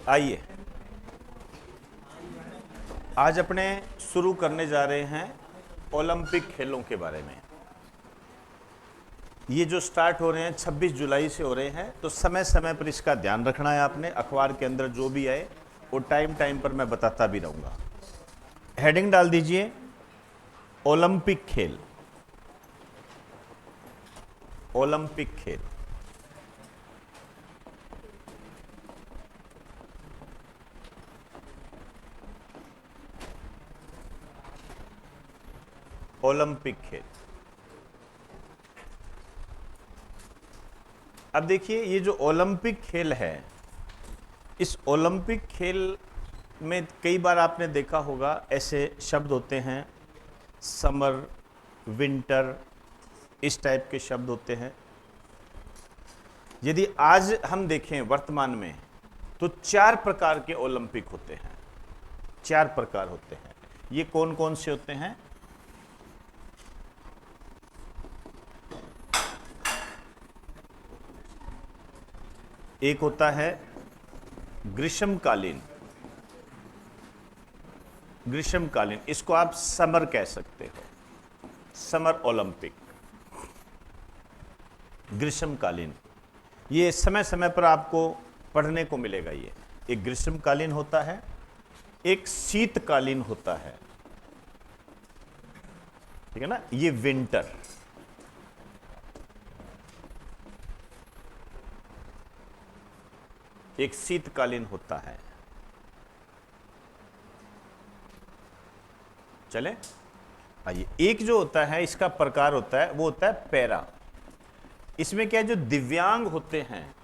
आइए आज अपने शुरू करने जा रहे हैं ओलंपिक खेलों के बारे में। ये जो स्टार्ट हो रहे हैं 26 जुलाई से हो रहे हैं, तो समय समय पर इसका ध्यान रखना है आपने। अखबार के अंदर जो भी आए वो टाइम टाइम पर मैं बताता भी रहूँगा। हेडिंग डाल दीजिए ओलंपिक खेल। ओलंपिक खेल ओलंपिक खेल। अब देखिए, ये जो ओलंपिक खेल है, इस ओलंपिक खेल में कई बार आपने देखा होगा ऐसे शब्द होते हैं, समर, विंटर, इस टाइप के शब्द होते हैं। यदि आज हम देखें वर्तमान में, तो 4 प्रकार के ओलंपिक होते हैं। 4 प्रकार होते हैं। ये कौन कौन से होते हैं? एक होता है ग्रीष्मकालीन। ग्रीष्मकालीन, इसको आप समर कह सकते हो, समर ओलंपिक, ग्रीष्मकालीन। ये समय समय पर आपको पढ़ने को मिलेगा। ये एक ग्रीष्मकालीन होता है, एक शीतकालीन होता है, ठीक है ना, ये विंटर। एक शीतकालीन होता है। चले आइए, एक जो होता है इसका प्रकार होता है, वो होता है पैरा। इसमें क्या है, जो दिव्यांग होते हैं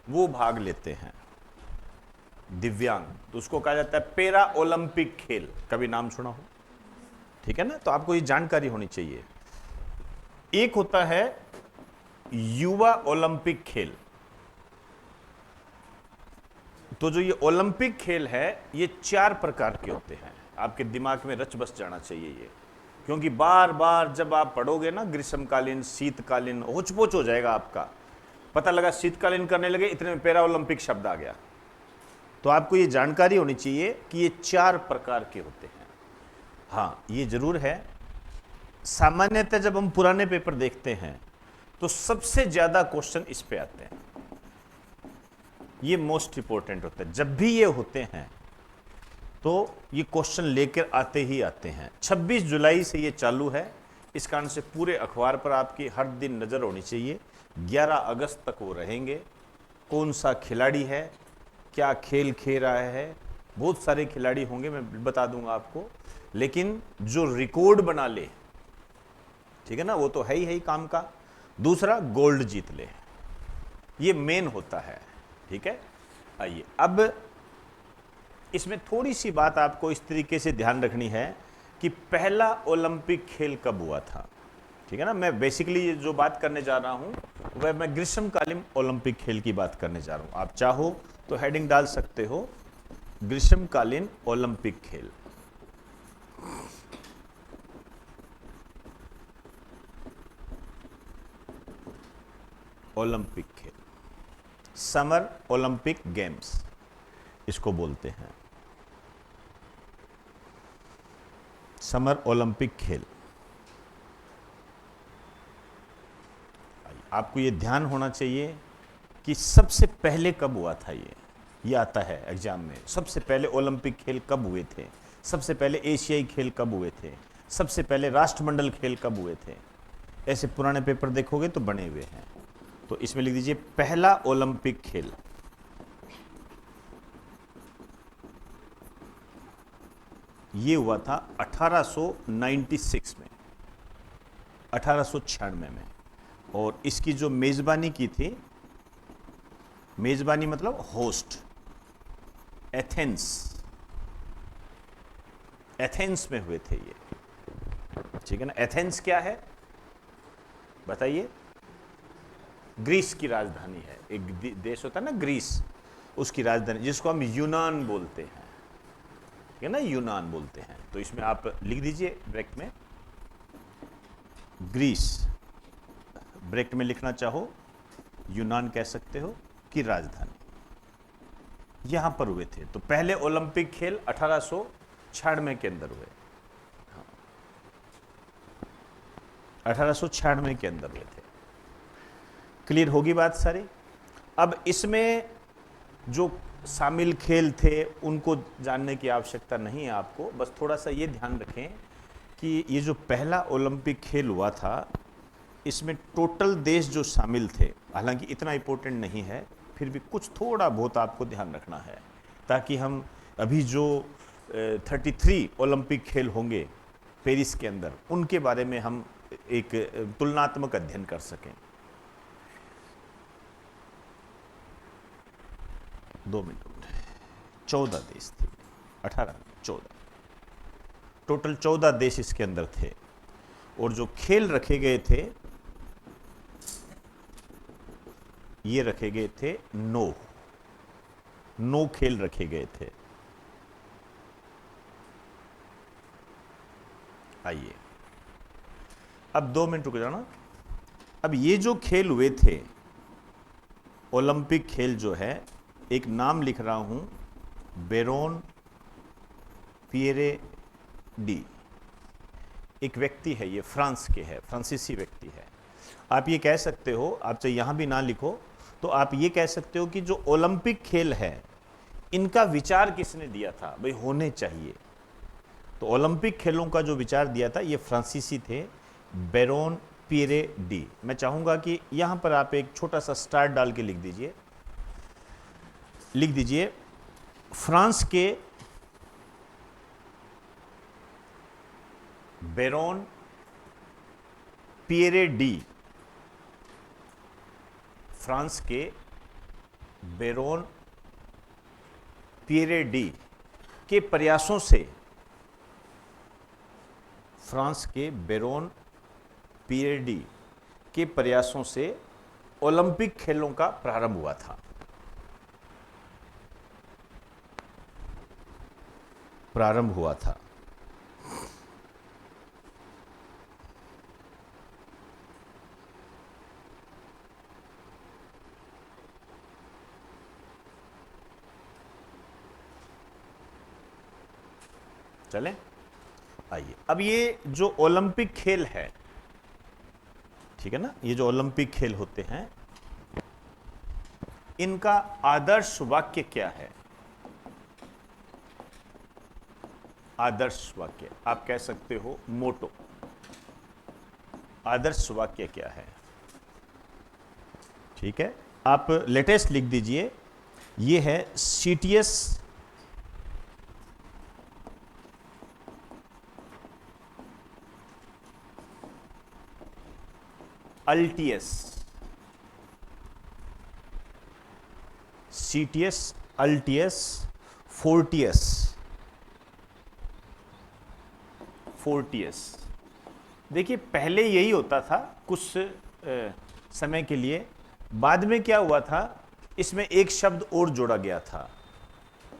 वो भाग लेते हैं। दिव्यांग, तो उसको कहा जाता है पैरा ओलंपिक खेल। कभी नाम सुना हो? ठीक है ना, तो आपको ये जानकारी होनी चाहिए। एक होता है युवा ओलंपिक खेल। तो जो ये ओलंपिक खेल है, ये 4 प्रकार के होते हैं। आपके दिमाग में रच बस जाना चाहिए ये, क्योंकि बार बार जब आप पढ़ोगे ना ग्रीष्मकालीन, शीतकालीन, होचपोच हो जाएगा आपका। पता लगा शीतकालीन करने लगे, इतने में पैरा ओलंपिक शब्द आ गया। तो आपको ये जानकारी होनी चाहिए कि ये 4 प्रकार के होते हैं। हाँ, ये जरूर है, सामान्यतः जब हम पुराने पेपर देखते हैं तो सबसे ज्यादा क्वेश्चन इस पे आते हैं। ये मोस्ट इंपॉर्टेंट होता है। जब भी ये होते हैं तो ये क्वेश्चन लेकर आते ही आते हैं। 26 जुलाई से ये चालू है, इस कारण से पूरे अखबार पर आपकी हर दिन नज़र होनी चाहिए। 11 अगस्त तक वो रहेंगे। कौन सा खिलाड़ी है, क्या खेल खेल रहा है, बहुत सारे खिलाड़ी होंगे, मैं बता दूंगा आपको। लेकिन जो रिकॉर्ड बना ले, ठीक है ना, वो तो है ही काम का। दूसरा, गोल्ड जीत ले, ये मेन होता है। ठीक है, आइए अब इसमें थोड़ी सी बात आपको इस तरीके से ध्यान रखनी है कि पहला ओलंपिक खेल कब हुआ था। ठीक है ना, मैं बेसिकली जो बात करने जा रहा हूं वह मैं ग्रीष्मकालीन ओलंपिक खेल की बात करने जा रहा हूं। आप चाहो तो हेडिंग डाल सकते हो ग्रीष्मकालीन ओलंपिक खेल। ओलंपिक खेल, समर ओलंपिक गेम्स इसको बोलते हैं, समर ओलंपिक खेल। आपको ये ध्यान होना चाहिए कि सबसे पहले कब हुआ था। ये आता है एग्जाम में, सबसे पहले ओलंपिक खेल कब हुए थे, सबसे पहले एशियाई खेल कब हुए थे, सबसे पहले राष्ट्रमंडल खेल कब हुए थे। ऐसे पुराने पेपर देखोगे तो बने हुए हैं। तो इसमें लिख दीजिए पहला ओलंपिक खेल। ये हुआ था 1896 में, 1896 में। और इसकी जो मेजबानी की थी, मेजबानी मतलब होस्ट, एथेंस, एथेंस में हुए थे ये। ठीक है ना, एथेंस क्या है बताइए? ग्रीस की राजधानी है। एक देश होता है ना ग्रीस, उसकी राजधानी, जिसको हम यूनान बोलते हैं। ठीक है ना, यूनान बोलते हैं। तो इसमें आप लिख दीजिए ब्रैकेट में ग्रीस, ब्रैकेट में लिखना चाहो यूनान कह सकते हो की राजधानी। यहां पर हुए थे। तो पहले ओलंपिक खेल 1896 के अंदर हुए, 1896 के अंदर हुए थे। क्लियर होगी बात सारी। अब इसमें जो शामिल खेल थे उनको जानने की आवश्यकता नहीं है आपको, बस थोड़ा सा ये ध्यान रखें कि ये जो पहला ओलंपिक खेल हुआ था इसमें टोटल देश जो शामिल थे, हालांकि इतना इंपॉर्टेंट नहीं है, फिर भी कुछ थोड़ा बहुत आपको ध्यान रखना है ताकि हम अभी जो 33 ओलंपिक खेल होंगे पेरिस के अंदर उनके बारे में हम एक तुलनात्मक अध्ययन कर सकें। 2 मिनट। 14 देश थे, 18 14, टोटल 14 देश इसके अंदर थे। और जो खेल रखे गए थे ये रखे गए थे 9 खेल रखे गए थे। आइए अब 2 मिनट रुक जाना। अब ये जो खेल हुए थे ओलंपिक खेल जो है, एक नाम लिख रहा हूं, बेरोन पियरे डी, एक व्यक्ति है, ये फ्रांस के है, फ्रांसीसी व्यक्ति है। आप ये कह सकते हो, आप चाहे यहां भी ना लिखो तो आप ये कह सकते हो कि जो ओलंपिक खेल है इनका विचार किसने दिया था, भाई होने चाहिए। तो ओलंपिक खेलों का जो विचार दिया था ये फ्रांसीसी थे, बेरोन पियरे डी। मैं चाहूंगा कि यहां पर आप एक छोटा सा स्टार डाल के लिख दीजिए फ्रांस के बेरोन पियरे डी, फ्रांस के बेरोन पियरे डी के प्रयासों से, फ्रांस के बेरोन पियरे डी के प्रयासों से ओलंपिक खेलों का प्रारंभ हुआ था। चलें, आइए अब ये जो ओलंपिक खेल है, ठीक है ना, ये जो ओलंपिक खेल होते हैं इनका आदर्श वाक्य क्या है? आदर्श वाक्य आप कह सकते हो मोटो। आदर्श वाक्य क्या है? ठीक है, आप लेटेस्ट लिख दीजिए, ये है CTS altius, CTS altius Fortius. देखिए पहले यही होता था कुछ समय के लिए, बाद में क्या हुआ था, इसमें एक शब्द और जोड़ा गया था,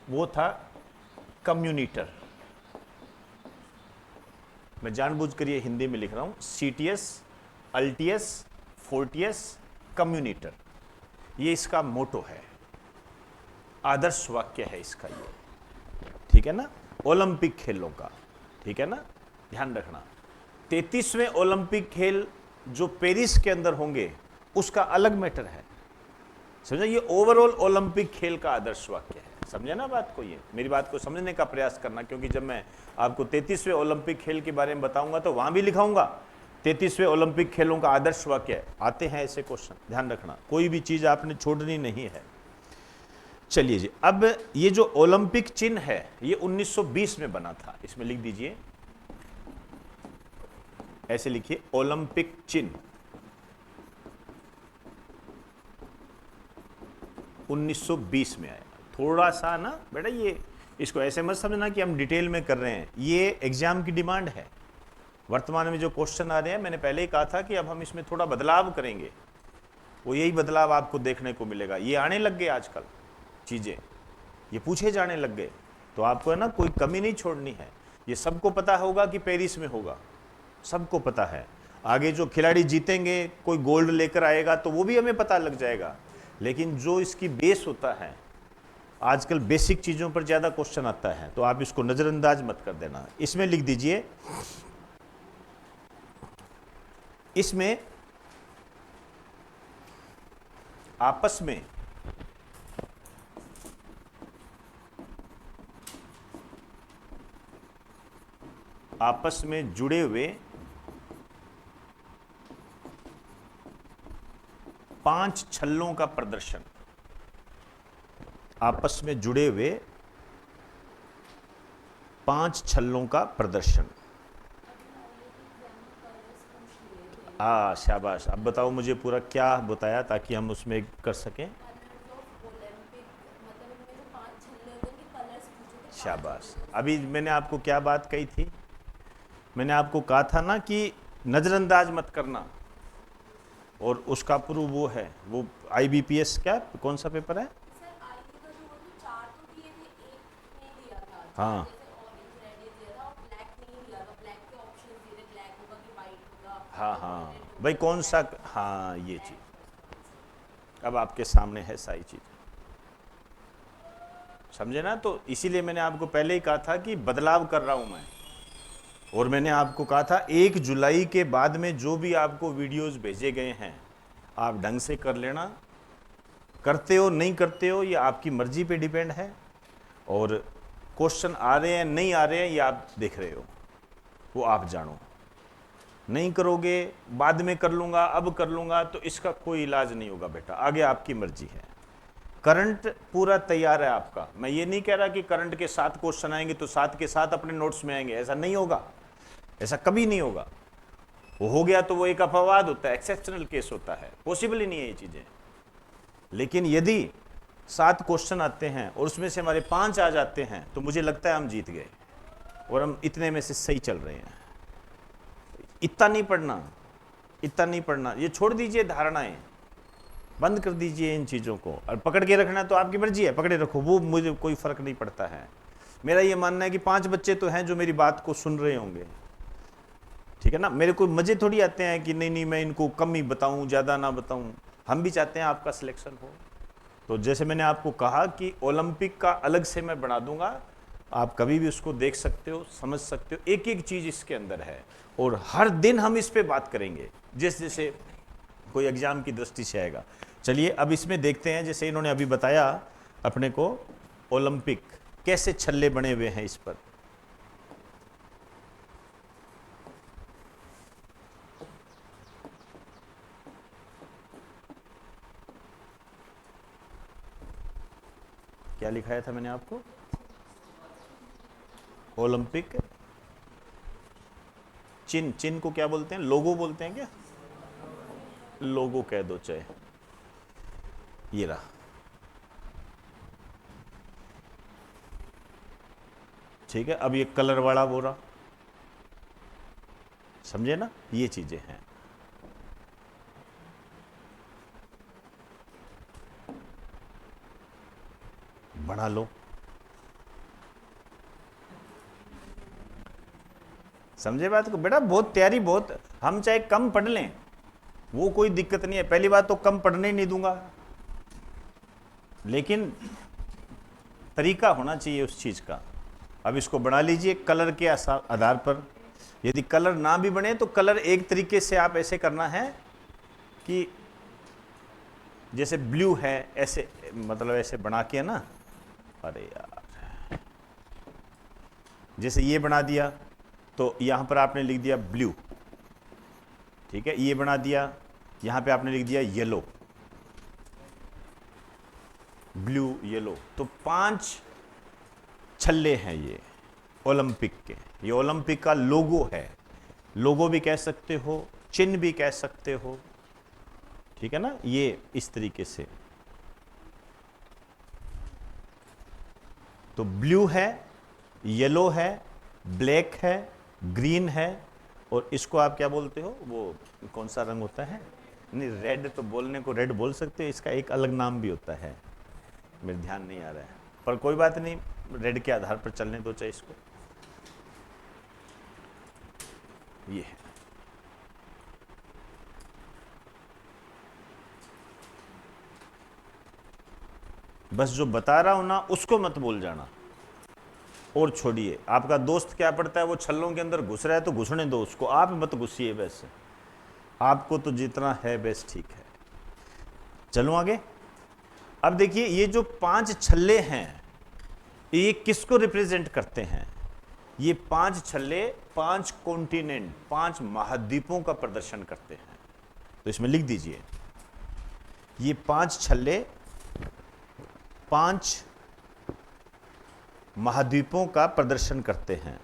वो था कम्युनिटर। मैं जानबूझकर ये हिंदी में लिख रहा हूं, सीटीएस अल्टियस फोर्टियस कम्युनिटर, ये इसका मोटो है, आदर्श वाक्य है इसका ये, ठीक है ना, ओलंपिक खेलों का, ठीक है ना, ध्यान रखना। 33वें ओलंपिक खेल जो पेरिस के अंदर होंगे उसका अलग मैटर है, समझे, ये ओवरऑल ओलंपिक खेल का आदर्श वाक्य है, समझे ना बात को, ये मेरी बात को समझने का प्रयास करना, क्योंकि जब मैं आपको 33वें ओलंपिक खेल के बारे में बताऊंगा तो वहां भी लिखाऊंगा 33वें ओलंपिक खेलों का आदर्श वाक्य। आते हैं ऐसे क्वेश्चन, ध्यान रखना, कोई भी चीज आपने छोड़नी नहीं है। चलिए जी, अब ये जो ओलंपिक चिन्ह है ये 1920 में बना था, इसमें लिख दीजिए, ऐसे लिखिए, ओलंपिक चिन्ह 1920 में आया। थोड़ा सा ना बेटा, ये इसको ऐसे मत समझना कि हम डिटेल में कर रहे हैं, ये एग्जाम की डिमांड है। वर्तमान में जो क्वेश्चन आ रहे हैं, मैंने पहले ही कहा था कि अब हम इसमें थोड़ा बदलाव करेंगे, वो यही बदलाव आपको देखने को मिलेगा। ये आने लग गए आजकल चीजें, ये पूछे जाने लग गए, तो आपको है ना कोई कमी नहीं छोड़नी है। ये सबको पता होगा कि पेरिस में होगा, सबको पता है। आगे जो खिलाड़ी जीतेंगे, कोई गोल्ड लेकर आएगा तो वो भी हमें पता लग जाएगा, लेकिन जो इसकी बेस होता है आजकल बेसिक चीज़ों पर ज़्यादा क्वेश्चन आता है, तो आप इसको नज़रअंदाज मत कर देना। इसमें लिख दीजिए, इसमें आपस में जुड़े हुए 5 छल्लों का प्रदर्शन। आपस में जुड़े हुए 5 छल्लों का प्रदर्शन। शाबाश। अब बताओ मुझे पूरा क्या बताया ताकि हम उसमें कर सकें। शाबाश। अभी मैंने आपको क्या बात कही थी? मैंने आपको कहा था ना कि नज़रअंदाज मत करना, और उसका प्रूफ वो है, वो IBPS क्या कौन सा पेपर है? हाँ हाँ हाँ भाई, कौन सा, हाँ ये चीज़ अब आपके सामने है, सारी चीज़ समझे ना? तो इसीलिए मैंने आपको पहले ही कहा था कि बदलाव कर रहा हूं मैं, और मैंने आपको कहा था 1 जुलाई के बाद में जो भी आपको वीडियोस भेजे गए हैं आप ढंग से कर लेना। करते हो नहीं करते हो ये आपकी मर्जी पे डिपेंड है, और क्वेश्चन आ रहे हैं नहीं आ रहे हैं ये आप देख रहे हो, वो आप जानो। नहीं करोगे बाद में कर लूंगा, अब कर लूंगा, तो इसका कोई इलाज नहीं होगा बेटा, आगे आपकी मर्जी है। करंट पूरा तैयार है आपका। मैं ये नहीं कह रहा कि करंट के 7 क्वेश्चन आएंगे तो 7 के 7 अपने नोट्स में आएंगे, ऐसा नहीं होगा, ऐसा कभी नहीं होगा। वो हो गया तो वो एक अपवाद होता है, एक्सेप्शनल केस होता है, पॉसिबल ही नहीं है ये चीजें। लेकिन यदि 7 क्वेश्चन आते हैं और उसमें से हमारे 5 आ जाते हैं तो मुझे लगता है हम जीत गए, और हम इतने में से सही चल रहे हैं। इतना नहीं पढ़ना, इतना नहीं पढ़ना, ये छोड़ दीजिए, धारणाएं बंद कर दीजिए इन चीज़ों को, और पकड़ के रखना तो आपकी मर्जी है, पकड़े रखो, वो मुझे कोई फर्क नहीं पड़ता है। मेरा ये मानना है कि 5 बच्चे तो हैं जो मेरी बात को सुन रहे होंगे, ठीक है ना? मेरे को मजे थोड़ी आते हैं कि नहीं मैं इनको कम ही बताऊं, ज़्यादा ना बताऊं। हम भी चाहते हैं आपका सिलेक्शन हो। तो जैसे मैंने आपको कहा कि ओलंपिक का अलग से मैं बना दूंगा, आप कभी भी उसको देख सकते हो, समझ सकते हो, एक एक चीज़ इसके अंदर है, और हर दिन हम इस पे बात करेंगे जैसे जैसे कोई एग्जाम की दृष्टि से आएगा। चलिए अब इसमें देखते हैं, जैसे इन्होंने अभी बताया अपने को ओलंपिक कैसे छल्ले बने हुए हैं इस पर। क्या लिखाया था मैंने आपको? ओलंपिक चिन्ह, चिन्ह को क्या बोलते हैं? लोगो बोलते हैं क्या? लोगो कह दो चाहे, ये रहा। ठीक है, अब ये कलर वाला बोरा, समझे ना? ये चीजें हैं। बना लो, समझे बात को बेटा? बहुत तैयारी, बहुत, हम चाहे कम पढ़ लें वो कोई दिक्कत नहीं है। पहली बात तो कम पढ़ने ही नहीं दूंगा, लेकिन तरीका होना चाहिए उस चीज का। अब इसको बना लीजिए कलर के आधार पर। यदि कलर ना भी बने तो कलर एक तरीके से आप ऐसे करना है कि जैसे ब्लू है ऐसे, मतलब ऐसे बना के ना, अरे यार, जैसे ये बना दिया तो यहां पर आपने लिख दिया ब्लू, ठीक है? ये बना दिया, यहां पे आपने लिख दिया येलो, ब्लू येलो, तो 5 छल्ले हैं ये ओलंपिक के। ये ओलंपिक का लोगो है, लोगो भी कह सकते हो, चिन्ह भी कह सकते हो, ठीक है ना? ये इस तरीके से, तो ब्लू है, येलो है, ब्लैक है, ग्रीन है, और इसको आप क्या बोलते हो? वो कौन सा रंग होता है? नहीं, रेड तो बोलने को रेड बोल सकते हो, इसका एक अलग नाम भी होता है, मेरे ध्यान नहीं आ रहा है, पर कोई बात नहीं, रेड के आधार पर चलने दो चाहे इसको। ये है, बस जो बता रहा हूं ना उसको मत बोल जाना। और छोड़िए, आपका दोस्त क्या पढ़ता है वो छल्लों के अंदर घुस रहा है तो घुसने दो उसको, आप मत घुसिए। वैसे आपको तो जितना है बस ठीक है। चलो आगे। अब देखिए ये जो 5 छल्ले हैं ये किसको रिप्रेजेंट करते हैं? ये 5 छल्ले 5 कॉन्टिनेंट, 5 महाद्वीपों का प्रदर्शन करते हैं। तो इसमें लिख दीजिए ये 5 छल्ले 5 महाद्वीपों का प्रदर्शन करते हैं।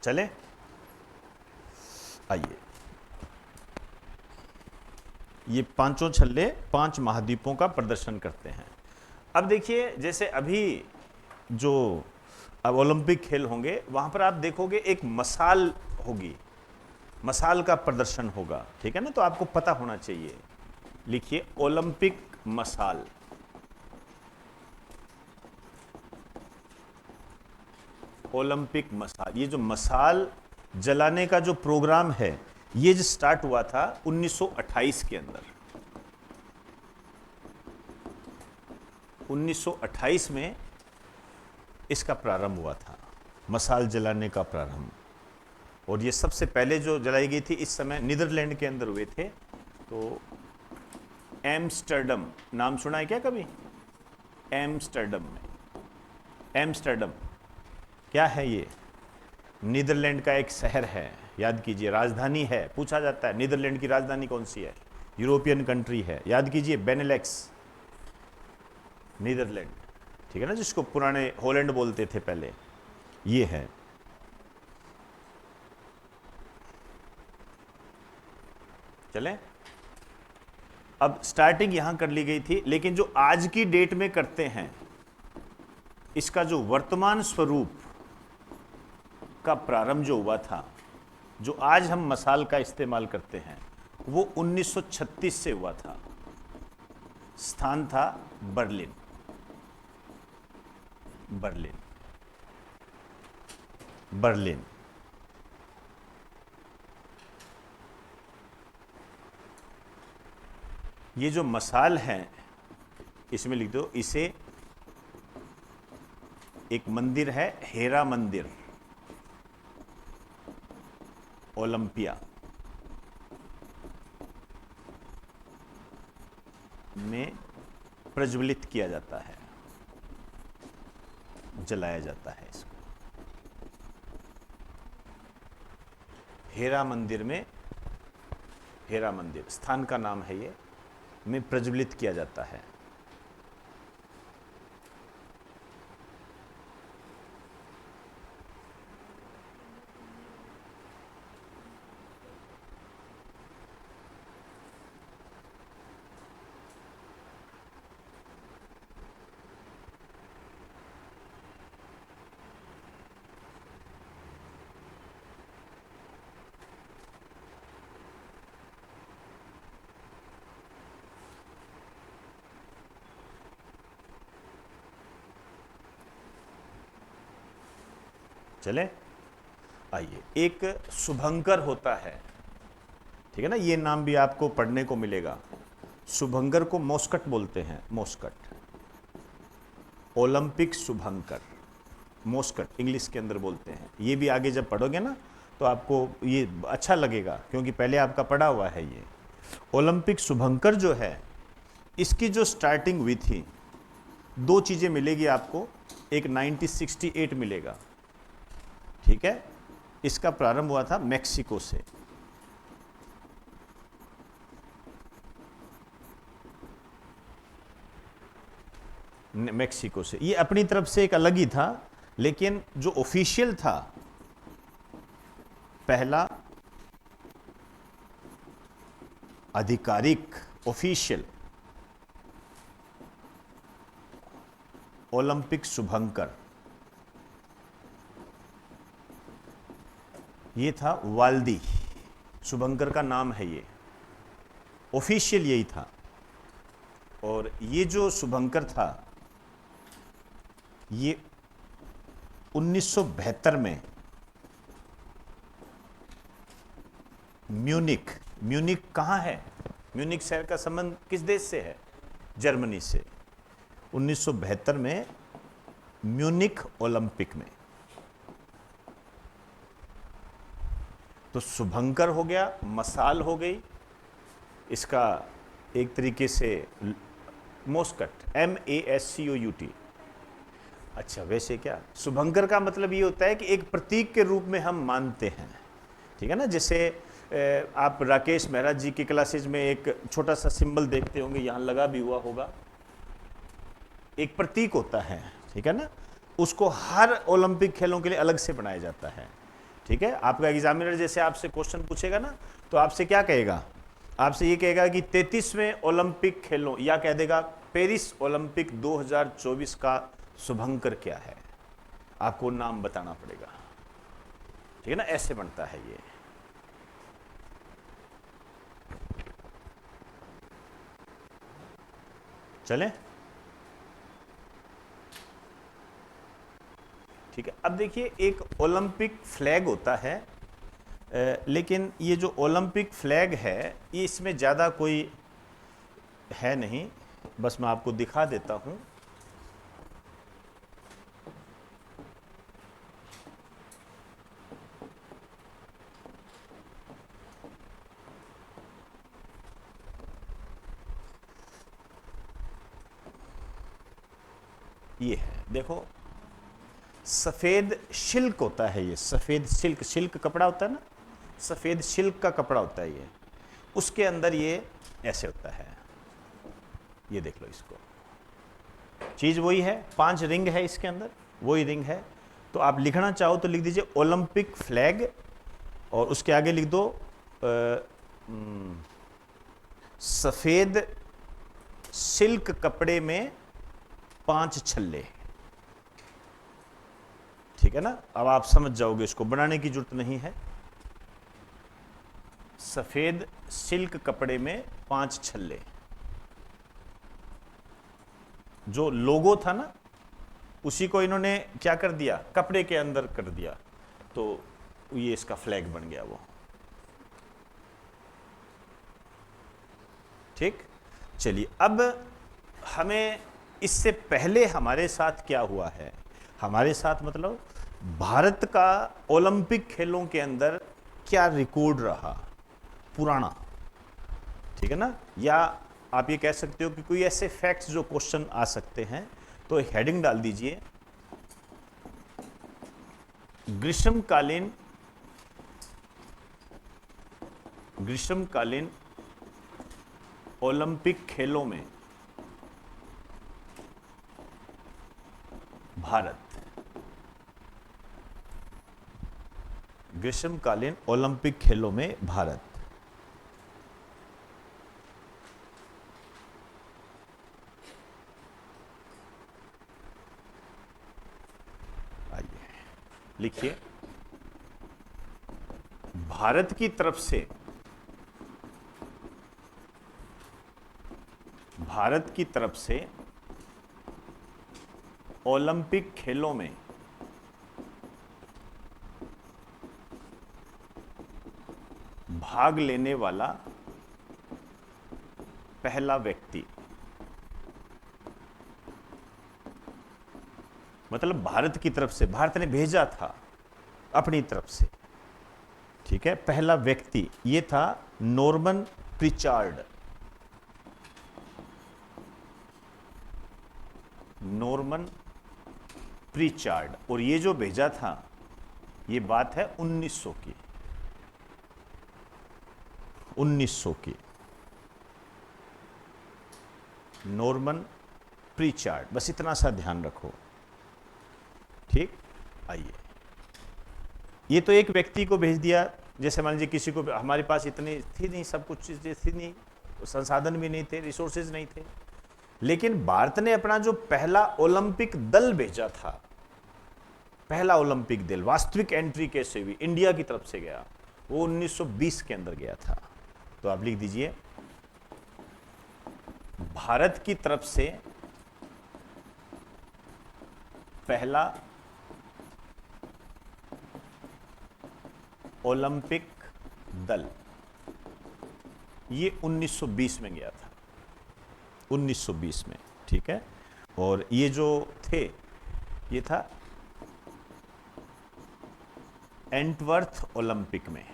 चले आइए, ये पांचों छल्ले 5 महाद्वीपों का प्रदर्शन करते हैं। अब देखिए जैसे अभी जो अब ओलंपिक खेल होंगे वहां पर आप देखोगे एक मसाल होगी, मसाल का प्रदर्शन होगा, ठीक है ना? तो आपको पता होना चाहिए, लिखिए ओलंपिक मसाल। ओलंपिक मसाल, ये जो मसाल जलाने का जो प्रोग्राम है ये जो स्टार्ट हुआ था 1928 के अंदर। 1928 में इसका प्रारंभ हुआ था, मसाल जलाने का प्रारंभ। और ये सबसे पहले जो जलाई गई थी इस समय नीदरलैंड के अंदर हुए थे। तो एम्स्टर्डम नाम सुना है क्या कभी? एम्स्टर्डम में, एम्स्टर्डम क्या है? ये नीदरलैंड का एक शहर है, याद कीजिए, राजधानी है। पूछा जाता है नीदरलैंड की राजधानी कौन सी है? यूरोपियन कंट्री है, याद कीजिए बेनेलेक्स, नीदरलैंड, ठीक है ना, जिसको पुराने हॉलैंड बोलते थे पहले, ये है। चलें, अब स्टार्टिंग यहां कर ली गई थी, लेकिन जो आज की डेट में करते हैं इसका जो वर्तमान स्वरूप का प्रारंभ जो हुआ था, जो आज हम मसाल का इस्तेमाल करते हैं, वो 1936 से हुआ था। स्थान था बर्लिन, बर्लिन, बर्लिन। ये जो मसाल है इसमें लिख दो, इसे एक मंदिर है हेरा मंदिर, ओलंपिया में प्रज्वलित किया जाता है, जलाया जाता है इसको। हेरा मंदिर में, हेरा मंदिर स्थान का नाम है ये, में प्रज्वलित किया जाता है। चले आइए, एक शुभंकर होता है, ठीक है ना, ये नाम भी आपको पढ़ने को मिलेगा। शुभंकर को मोस्कट बोलते हैं, मोस्कट, ओलंपिक शुभंकर, मोस्कट इंग्लिश के अंदर बोलते हैं। ये भी आगे जब पढ़ोगे ना तो आपको ये अच्छा लगेगा, क्योंकि पहले आपका पढ़ा हुआ है ये। ओलंपिक शुभंकर जो है इसकी जो स्टार्टिंग हुई थी, दो चीजें मिलेगी आपको, एक 1968 मिलेगा, ठीक है। इसका प्रारंभ हुआ था मैक्सिको से, मैक्सिको से। ये अपनी तरफ से एक अलग ही था, लेकिन जो ऑफिशियल था, पहला आधिकारिक ऑफिशियल ओलंपिक शुभंकर, ये था वाल्दी, शुभंकर का नाम है ये, ऑफिशियल यही था। और ये जो शुभंकर था ये 1972 में म्यूनिक कहाँ है? म्यूनिक शहर का संबंध किस देश से है? जर्मनी से। 1972 में म्यूनिक ओलंपिक में। तो शुभंकर हो गया, मसाल हो गई, इसका एक तरीके से मोस्कट, MASCOUT। अच्छा, वैसे क्या शुभंकर का मतलब ये होता है कि एक प्रतीक के रूप में हम मानते हैं, ठीक है ना। जैसे आप राकेश मेहरा जी की क्लासेज में एक छोटा सा सिंबल देखते होंगे, यहाँ लगा भी हुआ होगा, एक प्रतीक होता है, ठीक है ना। उसको हर ओलंपिक खेलों के लिए अलग से बनाया जाता है, ठीक है। आपका एग्जामिनर जैसे आपसे क्वेश्चन पूछेगा ना, तो आपसे क्या कहेगा? आपसे ये कहेगा कि 33वें ओलंपिक खेलों, या कह देगा पेरिस ओलंपिक 2024 का शुभंकर क्या है, आपको नाम बताना पड़ेगा, ठीक है ना। ऐसे बनता है ये। चलें, ठीक है। अब देखिए, एक ओलंपिक फ्लैग होता है, लेकिन ये जो ओलंपिक फ्लैग है ये इसमें ज़्यादा कोई है नहीं, बस मैं आपको दिखा देता हूं। ये है, देखो, सफेद सिल्क होता है ये, सफेद सिल्क कपड़ा होता है ना, सफेद सिल्क का कपड़ा होता है ये, उसके अंदर ये ऐसे होता है, ये देख लो इसको, चीज वही है, 5 रिंग है इसके अंदर, वही रिंग है। तो आप लिखना चाहो तो लिख दीजिए ओलंपिक फ्लैग, और उसके आगे लिख दो सफेद सिल्क कपड़े में 5 छल्ले, ठीक है ना। अब आप समझ जाओगे, इसको बनाने की जरूरत नहीं है। सफेद सिल्क कपड़े में 5 छल्ले, जो लोगो था ना उसी को इन्होंने क्या कर दिया, कपड़े के अंदर कर दिया, तो ये इसका फ्लैग बन गया वो, ठीक। चलिए, अब हमें इससे पहले हमारे साथ क्या हुआ है, हमारे साथ मतलब भारत का ओलंपिक खेलों के अंदर क्या रिकॉर्ड रहा पुराना, ठीक है ना। या आप ये कह सकते हो कि कोई ऐसे फैक्ट्स जो क्वेश्चन आ सकते हैं, तो हेडिंग डाल दीजिए ग्रीष्मकालीन ओलंपिक खेलों में भारत, ग्रीष्मकालीन ओलंपिक खेलों में भारत। आइए लिखिए, भारत की तरफ से, भारत की तरफ से ओलंपिक खेलों में भाग लेने वाला पहला व्यक्ति, मतलब भारत की तरफ से, भारत ने भेजा था अपनी तरफ से, ठीक है। पहला व्यक्ति ये था नॉर्मन प्रिचार्ड, नॉर्मन प्रिचार्ड। और ये जो भेजा था, ये बात है 1900 की, 1900 की, नॉर्मन प्रिचार्ड, बस इतना सा ध्यान रखो, ठीक। आइए, ये तो एक व्यक्ति को भेज दिया, जैसे मान लीजिए किसी को, हमारे पास इतनी थी नहीं, सब कुछ चीजें थी नहीं, संसाधन भी नहीं थे, रिसोर्सेज नहीं थे, लेकिन भारत ने अपना जो पहला ओलंपिक दल भेजा था, पहला ओलंपिक दल वास्तविक एंट्री कैसे हुई, इंडिया की तरफ से गया, वो 1920 के अंदर गया था। तो आप लिख दीजिए भारत की तरफ से पहला ओलंपिक दल ये 1920 में गया था, 1920 में, ठीक है। और ये जो थे ये था एंटवर्थ ओलंपिक में।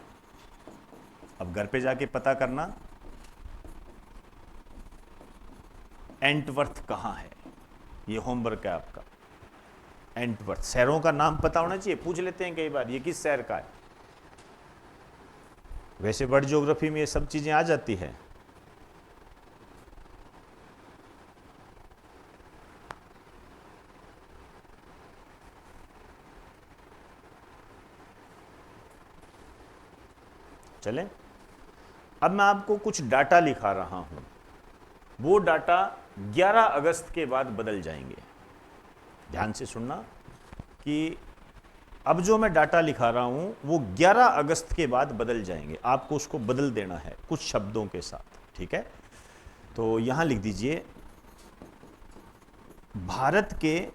अब घर पे जाके पता करना एंटवर्थ कहां है, ये होमवर्क है आपका। एंटवर्थ, शहरों का नाम पता होना चाहिए, पूछ लेते हैं कई बार ये किस शहर का है। वैसे वर्ल्ड ज्योग्राफी में ये सब चीजें आ जाती है। चले, अब मैं आपको कुछ डाटा लिखा रहा हूं, वो डाटा 11 अगस्त के बाद बदल जाएंगे। ध्यान से सुनना कि अब जो मैं डाटा लिखा रहा हूं वो 11 अगस्त के बाद बदल जाएंगे, आपको उसको बदल देना है कुछ शब्दों के साथ, ठीक है। तो यहां लिख दीजिए भारत के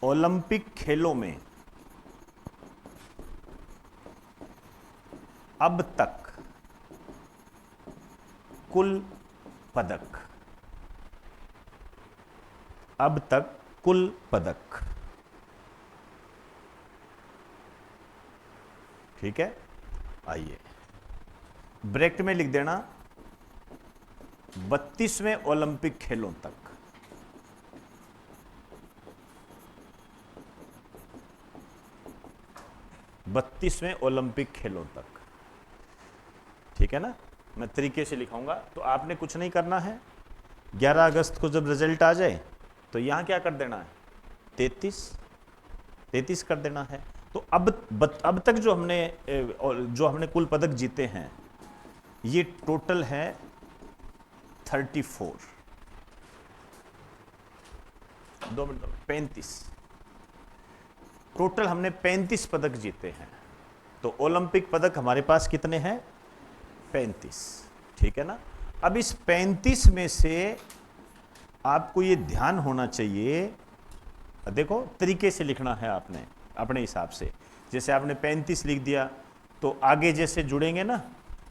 ओलंपिक खेलों में अब तक कुल पदक, अब तक कुल पदक, ठीक है। आइए ब्रैकेट में लिख देना 32वें ओलंपिक खेलों तक, 32वें ओलंपिक खेलों तक, ठीक है ना। मैं तरीके से लिखाऊंगा, तो आपने कुछ नहीं करना है। 11 अगस्त को जब रिजल्ट आ जाए तो यहां क्या कर देना है, 33 कर देना है। तो अब तक जो हमने कुल पदक जीते हैं ये टोटल है 34, 35, टोटल हमने 35 पदक जीते हैं। तो ओलंपिक पदक हमारे पास कितने हैं, 35, ठीक है ना। अब इस 35 में से आपको ये ध्यान होना चाहिए, देखो तरीके से लिखना है आपने अपने हिसाब से। जैसे आपने 35 लिख दिया तो आगे जैसे जुड़ेंगे ना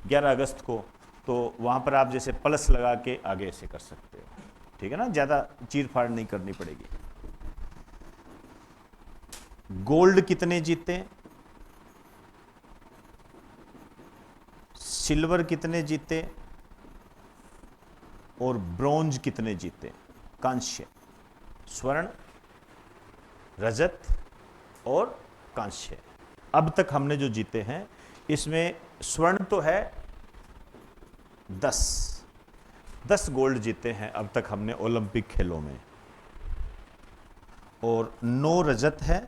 11 अगस्त को, तो वहां पर आप जैसे प्लस लगा के आगे ऐसे कर सकते हो, ठीक है ना, ज्यादा चीर फाड़ नहीं करनी पड़ेगी। गोल्ड कितने जीते, सिल्वर कितने जीते और ब्रोंज कितने जीते, कांस्य, स्वर्ण, रजत और कांस्य। अब तक हमने जो जीते हैं इसमें स्वर्ण तो है 10 गोल्ड जीते हैं अब तक हमने ओलंपिक खेलों में, और 9 रजत है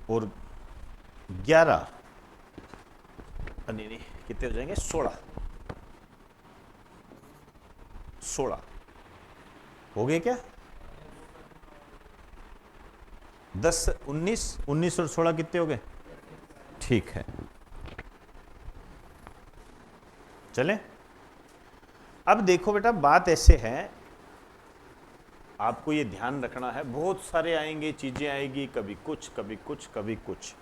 और 11 नहीं कितने हो जाएंगे, 16 हो गए क्या, 10 19 और 16 कितने हो गए, ठीक है। चले, अब देखो बेटा बात ऐसे है, आपको ये ध्यान रखना है, बहुत सारे आएंगे, चीजें आएगी, कभी कुछ कभी कुछ कभी कुछ,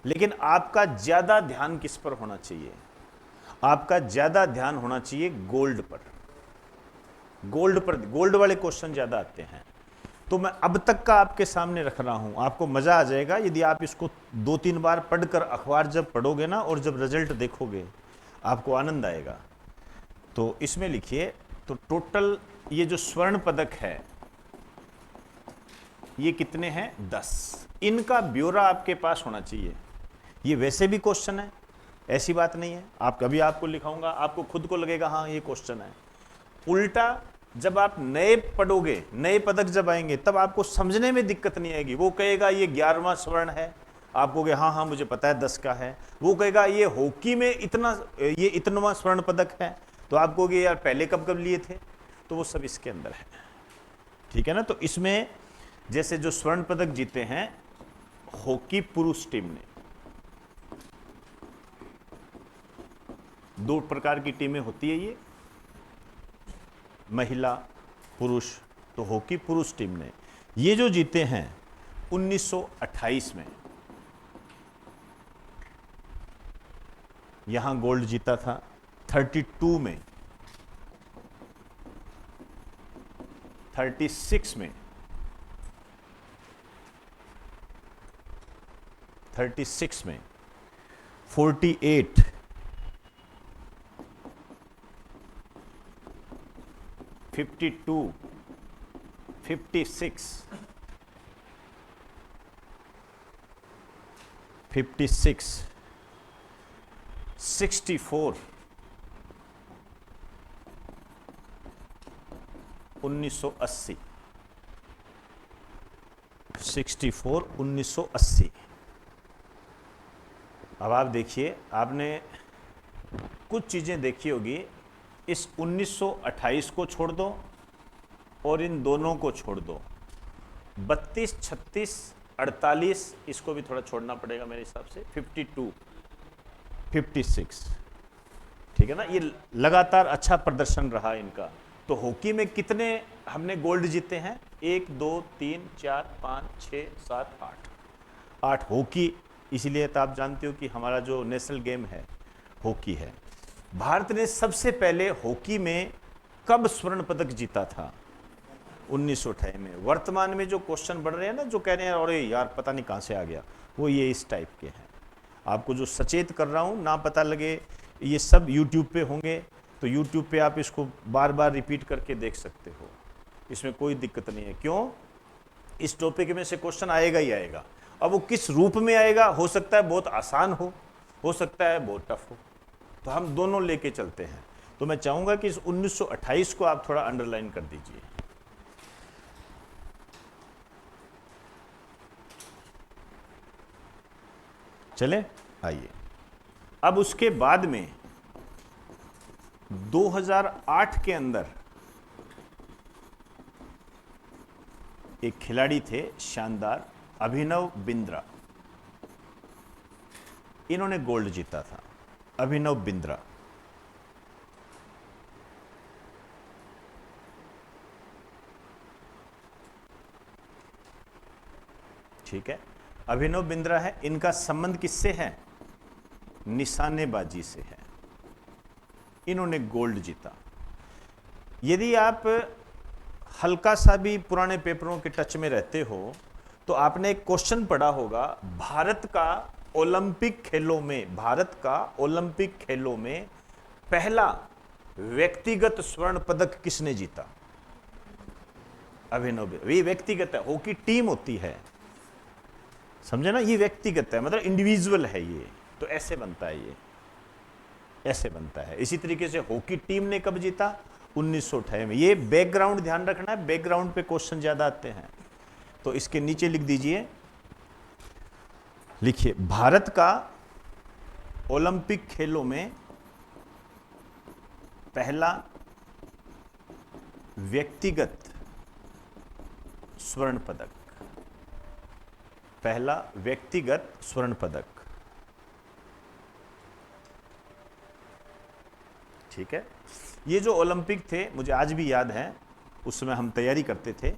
लेकिन आपका ज्यादा ध्यान किस पर होना चाहिए, आपका ज्यादा ध्यान होना चाहिए गोल्ड पर। गोल्ड वाले क्वेश्चन ज्यादा आते हैं। तो मैं अब तक का आपके सामने रख रहा हूं, आपको मजा आ जाएगा यदि आप इसको 2-3 बार पढ़कर अखबार जब पढ़ोगे ना और जब रिजल्ट देखोगे आपको आनंद आएगा। तो इसमें लिखिए, तो टोटल ये जो स्वर्ण पदक है ये कितने हैं, 10। इनका ब्यौरा आपके पास होना चाहिए। ये वैसे भी क्वेश्चन है, ऐसी बात नहीं है, आप कभी आपको लिखाऊंगा आपको खुद को लगेगा हाँ ये क्वेश्चन है। उल्टा जब आप नए पढ़ोगे, नए पदक जब आएंगे तब आपको समझने में दिक्कत नहीं आएगी। वो कहेगा ये 11वां स्वर्ण है, आप कहोगे हाँ हाँ मुझे पता है 10 का है। वो कहेगा ये हॉकी में ये इतनवां स्वर्ण पदक है, तो आप कहोगे यार पहले कब कब लिए थे। तो वो सब इसके अंदर है, ठीक है ना। तो इसमें जैसे जो स्वर्ण पदक जीते हैं हॉकी पुरुष टीम ने, दो प्रकार की टीमें होती है ये, महिला पुरुष। तो हॉकी पुरुष टीम ने ये जो जीते हैं 1928 में, यहां गोल्ड जीता था 32 में, 36 में, 36 में, 48, 52, 56, 56, 64, 1980, 64, 1980। अब आप देखिए, आपने कुछ चीजें देखी होगी, इस 1928 को छोड़ दो और इन दोनों को छोड़ दो, 32, 36, 48, इसको भी थोड़ा छोड़ना पड़ेगा मेरे हिसाब से, 52, 56, ठीक है ना। ये लगातार अच्छा प्रदर्शन रहा इनका। तो हॉकी में कितने हमने गोल्ड जीते हैं? 1, 2, 3, 4, 5, 6, 7, 8, 8 हॉकी। इसीलिए तो आप जानते हो कि हमारा जो नेशनल गेम है हॉकी है। भारत ने सबसे पहले हॉकी में कब स्वर्ण पदक जीता था? 1928 में। वर्तमान में जो क्वेश्चन बढ़ रहे हैं ना, जो कह रहे हैं अरे यार पता नहीं कहां से आ गया, वो ये इस टाइप के हैं। आपको जो सचेत कर रहा हूं ना पता लगे, ये सब यूट्यूब पे होंगे, तो यूट्यूब पे आप इसको बार बार रिपीट करके देख सकते हो, इसमें कोई दिक्कत नहीं है। क्यों? इस टॉपिक में से क्वेश्चन आएगा ही आएगा। अब वो किस रूप में आएगा, हो सकता है बहुत आसान हो सकता है बहुत टफ हो, तो हम दोनों लेके चलते हैं। तो मैं चाहूंगा कि इस 1928 को आप थोड़ा अंडरलाइन कर दीजिए। चले आइए, अब उसके बाद में 2008 के अंदर एक खिलाड़ी थे शानदार, अभिनव बिंद्रा, इन्होंने गोल्ड जीता था। अभिनव बिंद्रा, ठीक है, अभिनव बिंद्रा है। इनका संबंध किससे है? निशानेबाजी से है। इन्होंने गोल्ड जीता। यदि आप हल्का सा भी पुराने पेपरों के टच में रहते हो तो आपने एक क्वेश्चन पढ़ा होगा, भारत का ओलंपिक खेलों में, भारत का ओलंपिक खेलों में पहला व्यक्तिगत स्वर्ण पदक किसने जीता? अभिनव। ये व्यक्तिगत है, हॉकी टीम होती है, समझे ना, ये व्यक्तिगत है, मतलब इंडिविजुअल है ये, तो ऐसे बनता है, ये ऐसे बनता है। इसी तरीके से हॉकी टीम ने कब जीता? 1928 में। ये बैकग्राउंड ध्यान रखना है, बैकग्राउंड पे क्वेश्चन ज्यादा आते हैं, तो इसके नीचे लिख दीजिए, लिखिए भारत का ओलंपिक खेलों में पहला व्यक्तिगत स्वर्ण पदक, पहला व्यक्तिगत स्वर्ण पदक, ठीक है। ये जो ओलंपिक थे, मुझे आज भी याद है, उस समय हम तैयारी करते थे,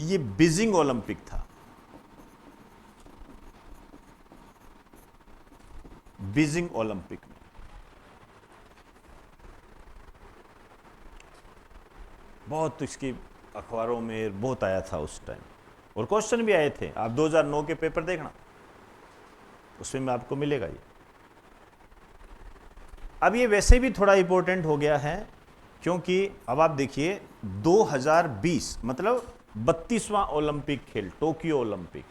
ये बीजिंग ओलंपिक था। बीजिंग ओलंपिक में बहुत इसकी अखबारों में बहुत आया था उस टाइम, और क्वेश्चन भी आए थे। आप 2009 के पेपर देखना, उसमें में आपको मिलेगा ये। अब ये वैसे भी थोड़ा इंपॉर्टेंट हो गया है, क्योंकि अब आप देखिए 2020 मतलब 32वां ओलंपिक खेल, टोक्यो ओलंपिक,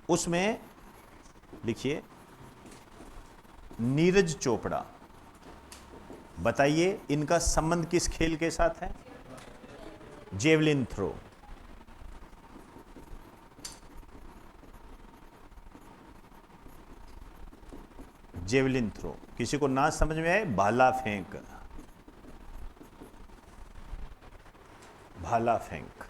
उसमें लिखिए नीरज चोपड़ा, बताइए इनका संबंध किस खेल के साथ है? Javelin throw. Javelin throw. किसी को ना समझ में आए, भाला फेंक, भाला फेंक।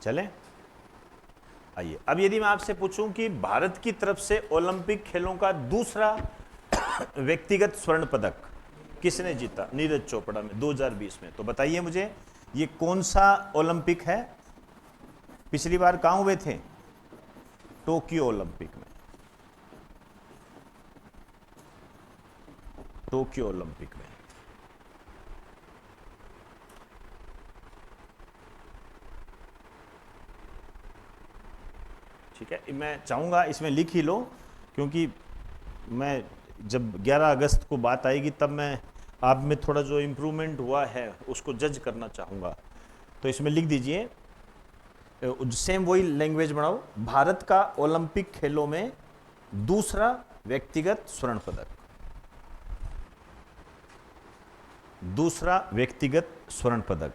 चलें, आइए। अब यदि मैं आपसे पूछूं कि भारत की तरफ से ओलंपिक खेलों का दूसरा व्यक्तिगत स्वर्ण पदक किसने जीता नीरज चोपड़ा में 2020 में, तो बताइए मुझे ये कौन सा ओलंपिक है? पिछली बार कहां हुए थे? टोक्यो ओलंपिक में, टोक्यो ओलंपिक में। ठीक है, मैं चाहूंगा इसमें लिख ही लो, क्योंकि मैं जब 11 अगस्त को बात आएगी तब मैं आप में थोड़ा जो इम्प्रूवमेंट हुआ है उसको जज करना चाहूँगा। तो इसमें लिख दीजिए, सेम वही लैंग्वेज बनाओ, भारत का ओलंपिक खेलों में दूसरा व्यक्तिगत स्वर्ण पदक, दूसरा व्यक्तिगत स्वर्ण पदक।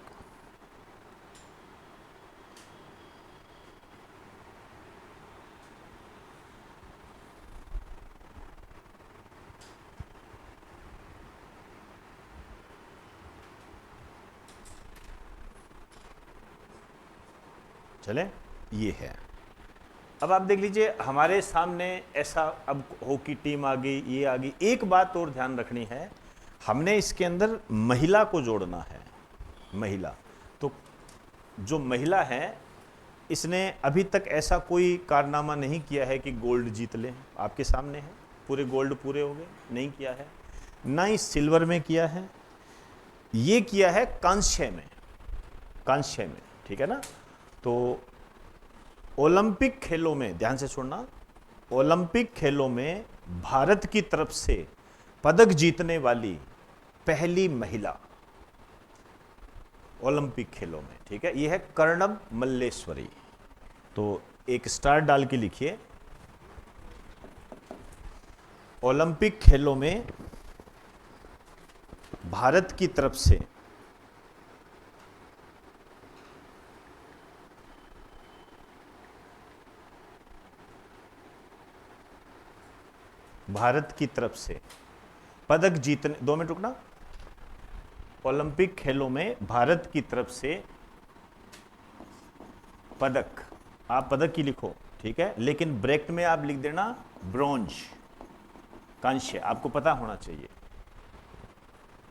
चले, ये है। अब आप देख लीजिए हमारे सामने ऐसा, अब हॉकी टीम आ गई, ये आ गई। एक बात और ध्यान रखनी है, हमने इसके अंदर महिला को जोड़ना है। महिला, तो जो महिला है इसने अभी तक ऐसा कोई कारनामा नहीं किया है कि गोल्ड जीत ले। आपके सामने है, पूरे गोल्ड पूरे हो गए, नहीं किया है। ना ही सिल्वर में किया है, ये किया है कांस्य में, कांस्य में, ठीक है ना। तो ओलंपिक खेलों में ध्यान से सुनना, ओलंपिक खेलों में भारत की तरफ से पदक जीतने वाली पहली महिला ओलंपिक खेलों में, ठीक है, यह है कर्णम मल्लेश्वरी। तो एक स्टार डाल के लिखिए, ओलंपिक खेलों में भारत की तरफ से भारत की तरफ से पदक जीतने, 2 मिनट रुकना, ओलंपिक खेलों में भारत की तरफ से पदक, आप पदक की लिखो, ठीक है, लेकिन ब्रैकेट में आप लिख देना ब्रॉन्ज, कांस्य, आपको पता होना चाहिए।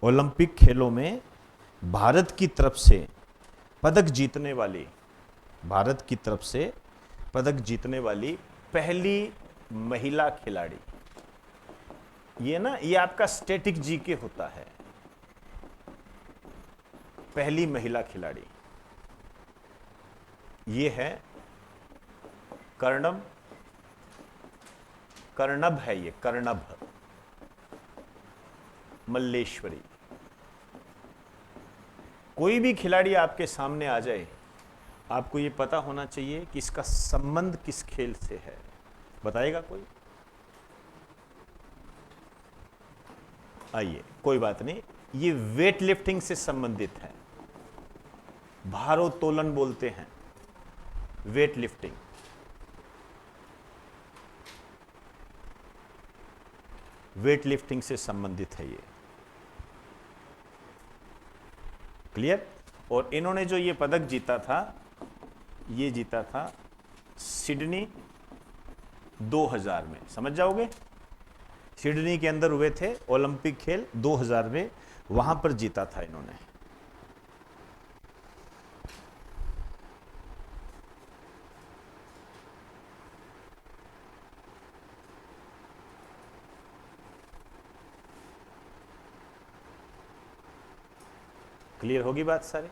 ओलंपिक खेलों में भारत की तरफ से पदक जीतने वाली, भारत की तरफ से पदक जीतने वाली पहली महिला खिलाड़ी। ये ना, ये आपका स्टैटिक जीके होता है, पहली महिला खिलाड़ी ये है कर्णम, कर्णभ है, ये कर्णभ मल्लेश्वरी। कोई भी खिलाड़ी आपके सामने आ जाए, आपको ये पता होना चाहिए कि इसका संबंध किस खेल से है। बताएगा कोई? आइए, कोई बात नहीं, ये वेट लिफ्टिंग से संबंधित है, भारोत्तोलन बोलते हैं, वेट लिफ्टिंग। वेट लिफ्टिंग से संबंधित है ये, क्लियर। और इन्होंने जो ये पदक जीता था, ये जीता था सिडनी 2000 में, समझ जाओगे, सिडनी के अंदर हुए थे ओलंपिक खेल 2000 में, वहां पर जीता था इन्होंने। क्लियर होगी बात सारी?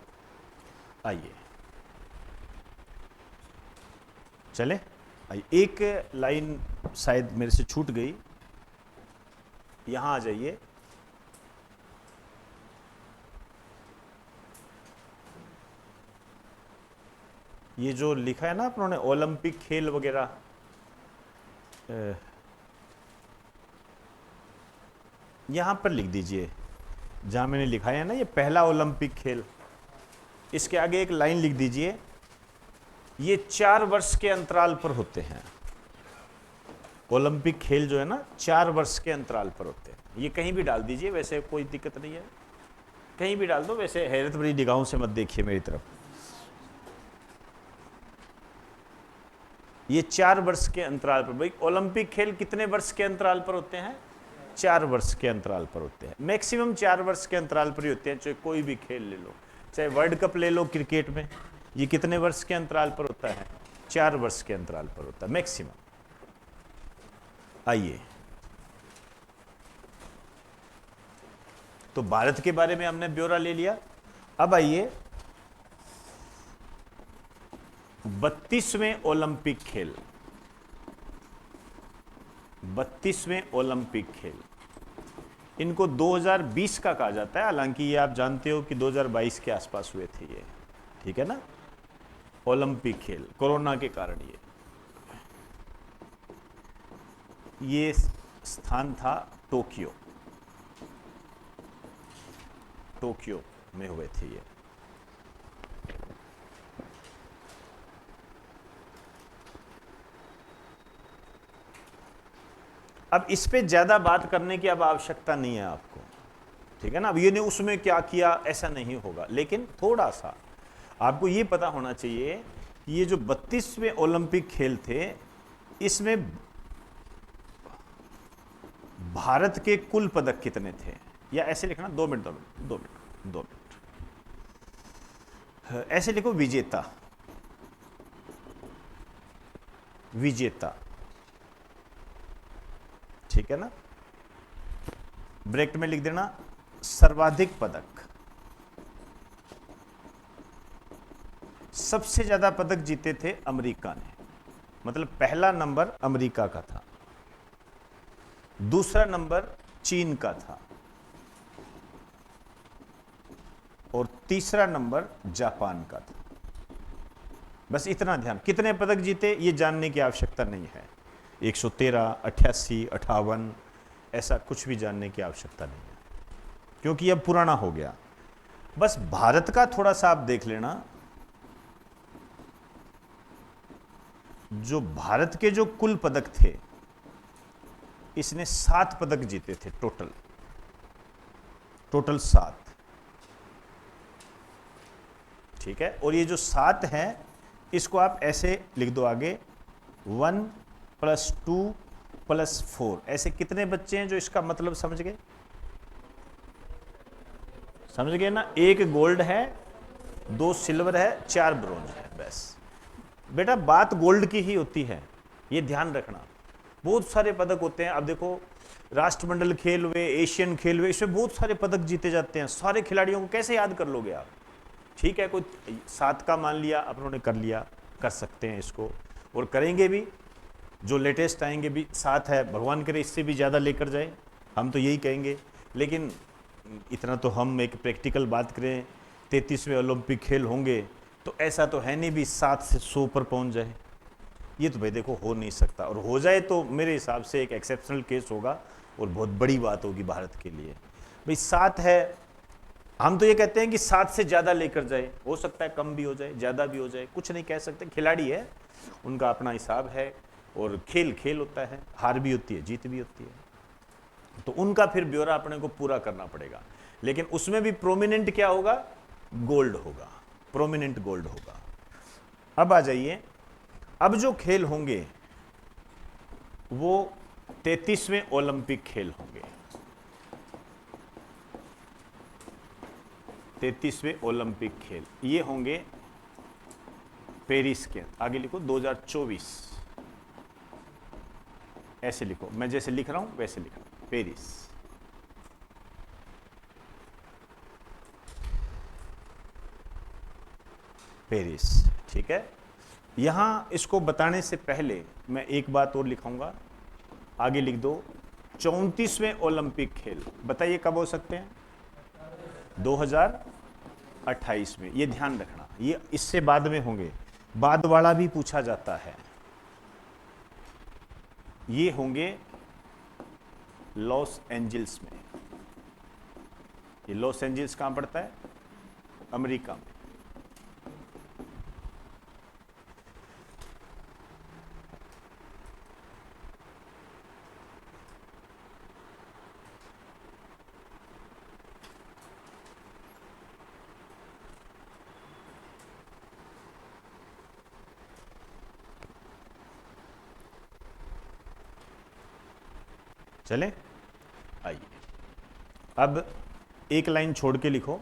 आइए चले, आइए, एक लाइन शायद मेरे से छूट गई, यहां आ जाइए। ये जो लिखा है ना अपनों ने ओलंपिक खेल वगैरह, यहां पर लिख दीजिए जहां मैंने लिखा है ना ये पहला ओलंपिक खेल, इसके आगे एक लाइन लिख दीजिए, ये 4 वर्ष के अंतराल पर होते हैं। ओलंपिक खेल जो है ना 4 वर्ष के अंतराल पर होते हैं। ये कहीं भी डाल दीजिए, वैसे कोई दिक्कत नहीं है, कहीं भी डाल दो, वैसे हैरत भरी निगाहों से मत देखिए मेरी तरफ। ये 4 वर्ष के अंतराल पर। भाई ओलंपिक खेल कितने वर्ष के अंतराल पर होते हैं? 4 वर्ष के अंतराल पर होते हैं। मैक्सिमम 4 वर्ष के अंतराल पर ही होते हैं, चाहे कोई भी खेल ले लो, चाहे वर्ल्ड कप ले लो क्रिकेट में, ये कितने वर्ष के अंतराल पर होता है? 4 वर्ष के अंतराल पर होता है मैक्सिमम। आइए, तो भारत के बारे में हमने ब्यौरा ले लिया। अब आइए 32वें ओलंपिक खेल, 32वें ओलंपिक खेल, इनको 2020 का कहा जाता है। हालांकि ये आप जानते हो कि 2022 के आसपास हुए थे ये, ठीक है ना, ओलंपिक खेल। कोरोना के कारण ये स्थान था टोक्यो, टोक्यो में हुए थे ये। अब इस पे ज्यादा बात करने की अब आवश्यकता नहीं है आपको, ठीक है ना। अब ये नहीं उसमें क्या किया, ऐसा नहीं होगा, लेकिन थोड़ा सा आपको ये पता होना चाहिए कि ये जो 32वें ओलंपिक खेल थे, इसमें भारत के कुल पदक कितने थे, या ऐसे लिखना, 2 मिनट 2 मिनट 2 मिनट 2 मिनट, ऐसे लिखो विजेता, विजेता, ठीक है ना। ब्रैकेट में लिख देना सर्वाधिक पदक। सबसे ज्यादा पदक जीते थे अमेरिका ने, मतलब पहला नंबर अमेरिका का था, दूसरा नंबर चीन का था, और तीसरा नंबर जापान का था। बस इतना ध्यान, कितने पदक जीते ये जानने की आवश्यकता नहीं है। 113, 88, 58, ऐसा कुछ भी जानने की आवश्यकता नहीं है, क्योंकि अब पुराना हो गया। बस भारत का थोड़ा सा आप देख लेना, जो भारत के जो कुल पदक थे, इसने 7 पदक जीते थे टोटल, टोटल 7, ठीक है। और ये जो 7 है, इसको आप ऐसे लिख दो आगे, 1 + 2 + 4, ऐसे कितने बच्चे हैं जो इसका मतलब समझ गए? समझ गए ना। 1 गोल्ड है, 2 सिल्वर है, 4 ब्रोंज है। बस बेटा बात गोल्ड की ही होती है, ये ध्यान रखना। बहुत सारे पदक होते हैं। अब देखो, राष्ट्रमंडल खेल हुए, एशियन खेल हुए, इसमें बहुत सारे पदक जीते जाते हैं। सारे खिलाड़ियों को कैसे याद कर लोगे आप? ठीक है, कोई 7 का मान लिया अपनों ने, कर लिया, कर सकते हैं इसको, और करेंगे भी। जो लेटेस्ट आएंगे भी 7 है, भगवान करे इससे भी ज़्यादा लेकर जाए, हम तो यही कहेंगे। लेकिन इतना तो हम एक प्रैक्टिकल बात करें, 33वें ओलंपिक खेल होंगे तो ऐसा तो है नहीं भी 7 से 100 पर पहुंच जाए। ये तो भाई देखो हो नहीं सकता, और हो जाए तो मेरे हिसाब से एक एक्सेप्शनल केस होगा और बहुत बड़ी बात होगी भारत के लिए। भाई 7 है, हम तो ये कहते हैं कि 7 से ज़्यादा लेकर जाए, हो सकता है कम भी हो जाए, ज़्यादा भी हो जाए, कुछ नहीं कह सकते। खिलाड़ी है, उनका अपना हिसाब है, और खेल खेल होता है, हार भी होती है, जीत भी होती है, तो उनका फिर ब्यौरा अपने को पूरा करना पड़ेगा। लेकिन उसमें भी प्रोमिनेंट क्या होगा? गोल्ड होगा, प्रोमिनेंट गोल्ड होगा। अब आ जाइए, अब जो खेल होंगे वो 33वें ओलंपिक खेल होंगे। 33वें ओलंपिक खेल ये होंगे पेरिस के, आगे लिखो 2024, ऐसे लिखो, मैं जैसे लिख रहा हूं वैसे लिखो, पेरिस। पेरिस, ठीक है। यहां इसको बताने से पहले मैं एक बात और लिखाऊंगा, आगे लिख दो 34वें ओलंपिक खेल। बताइए कब हो सकते हैं? 2028 में। ये ध्यान रखना, ये इससे बाद में होंगे, बाद वाला भी पूछा जाता है। ये होंगे लॉस एंजल्स में। ये लॉस एंजल्स कहां पड़ता है? अमेरिका में। चले, आइए अब एक लाइन छोड़ के लिखो,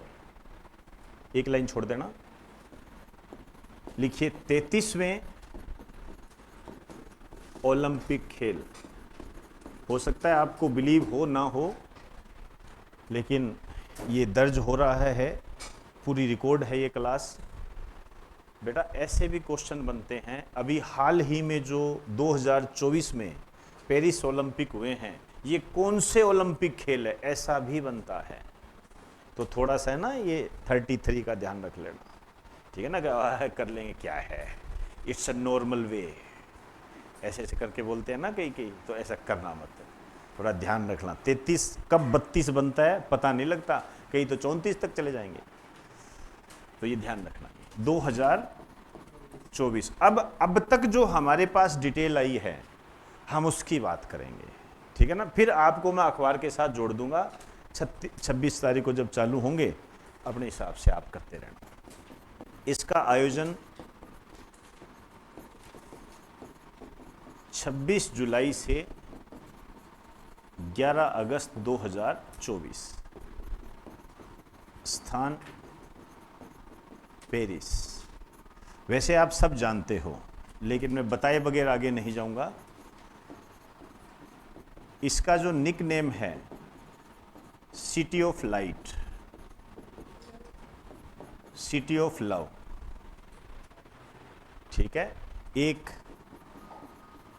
एक लाइन छोड़ देना, लिखिए 33वें ओलंपिक खेल। हो सकता है आपको बिलीव हो ना हो, लेकिन ये दर्ज हो रहा है, पूरी रिकॉर्ड है ये क्लास। बेटा ऐसे भी क्वेश्चन बनते हैं, अभी हाल ही में जो 2024 में पेरिस ओलंपिक हुए हैं, ये कौन से ओलंपिक खेल है, ऐसा भी बनता है। तो थोड़ा सा है ना ये 33 का ध्यान रख लेना, ठीक है ना, कि कर लेंगे क्या है, इट्स अ नॉर्मल वे, ऐसे ऐसे करके बोलते हैं ना कई कई, तो ऐसा करना मत, थोड़ा ध्यान रखना। 33 कब 32 बनता है पता नहीं लगता, कई तो 34 तक चले जाएंगे, तो ये ध्यान रखना। 2024 अब तक जो हमारे पास डिटेल आई है हम उसकी बात करेंगे, ठीक है ना। फिर आपको मैं अखबार के साथ जोड़ दूंगा, 26 तारीख को जब चालू होंगे अपने हिसाब से आप करते रहना। इसका आयोजन 26 जुलाई से 11 अगस्त 2024, स्थान पेरिस। वैसे आप सब जानते हो, लेकिन मैं बताए बगैर आगे नहीं जाऊंगा। इसका जो निक नेम है city of light, city of love, ठीक है, एक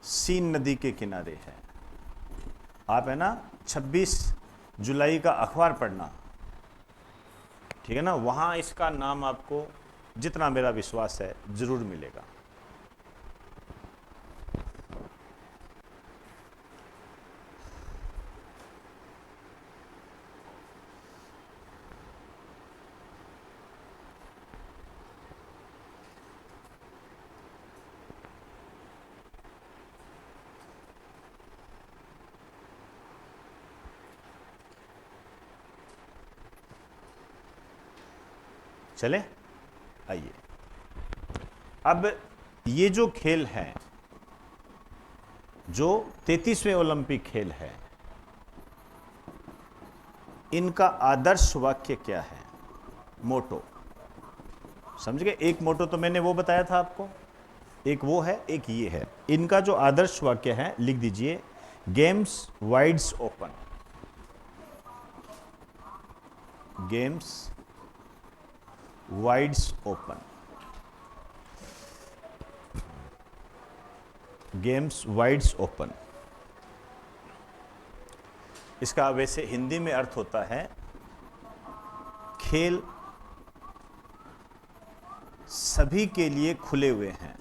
सीन नदी के किनारे है। आप है ना 26 जुलाई का अखबार पढ़ना, ठीक है ना, वहां इसका नाम आपको, जितना मेरा विश्वास है, जरूर मिलेगा। चले, आइए अब ये जो खेल है, जो 33वें ओलंपिक खेल है, इनका आदर्श वाक्य क्या है, मोटो, समझ गए। एक मोटो तो मैंने वो बताया था आपको, एक वो है, एक ये है। इनका जो आदर्श वाक्य है लिख दीजिए, games wides open, games wides open, games wides open. इसका वैसे हिंदी में अर्थ होता है खेल सभी के लिए खुले हुए हैं।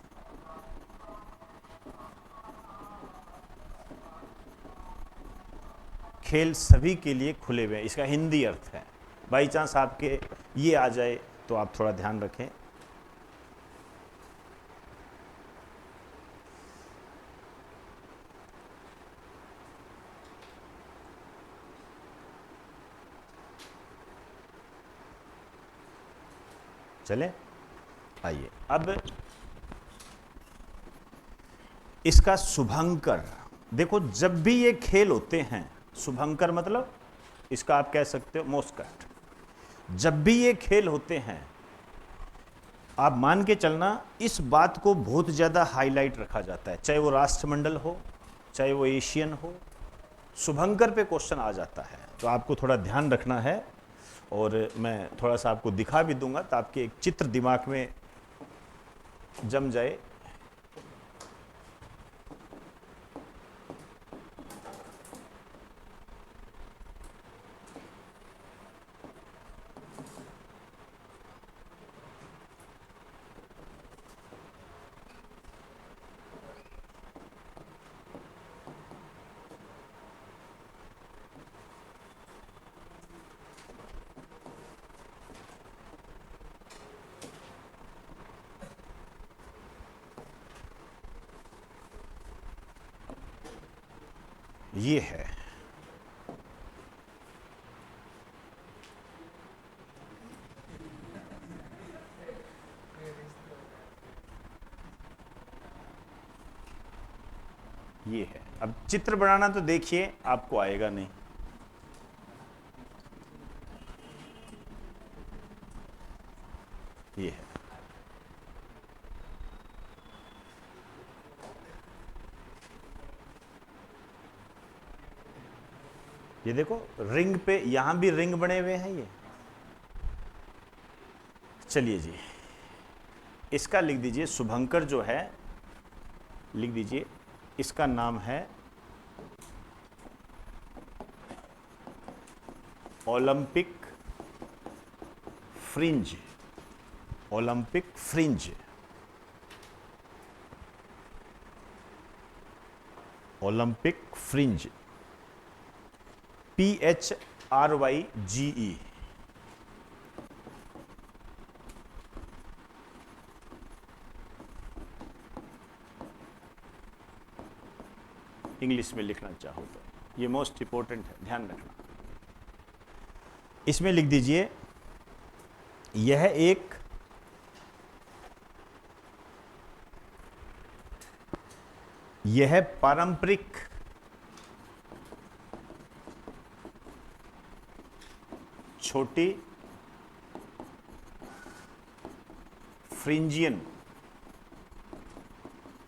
खेल सभी के लिए खुले हुए हैं, इसका हिंदी अर्थ है। बाई चांस आपके ये आ जाए तो आप थोड़ा ध्यान रखें। चले, आइए अब इसका शुभंकर देखो। जब भी ये खेल होते हैं, शुभंकर मतलब इसका आप कह सकते हो मोस्कट। जब भी ये खेल होते हैं, आप मान के चलना, इस बात को बहुत ज़्यादा हाईलाइट रखा जाता है, चाहे वो राष्ट्रमंडल हो, चाहे वो एशियन हो, शुभंकर पे क्वेश्चन आ जाता है। तो आपको थोड़ा ध्यान रखना है, और मैं थोड़ा सा आपको दिखा भी दूंगा तो आपके एक चित्र दिमाग में जम जाए। ये है, ये है। अब चित्र बनाना तो देखिए आपको आएगा नहीं, ये है। ये देखो रिंग पे, यहां भी रिंग बने हुए हैं ये। चलिए जी, इसका लिख दीजिए, शुभंकर जो है लिख दीजिए, इसका नाम है Olympic fringe. Olympic fringe, Olympic fringe, PHRYGE। English में लिखना चाहो तो ये मोस्ट इंपॉर्टेंट है, ध्यान रखना। इसमें लिख दीजिए, यह पारंपरिक छोटी फ्रिंजियन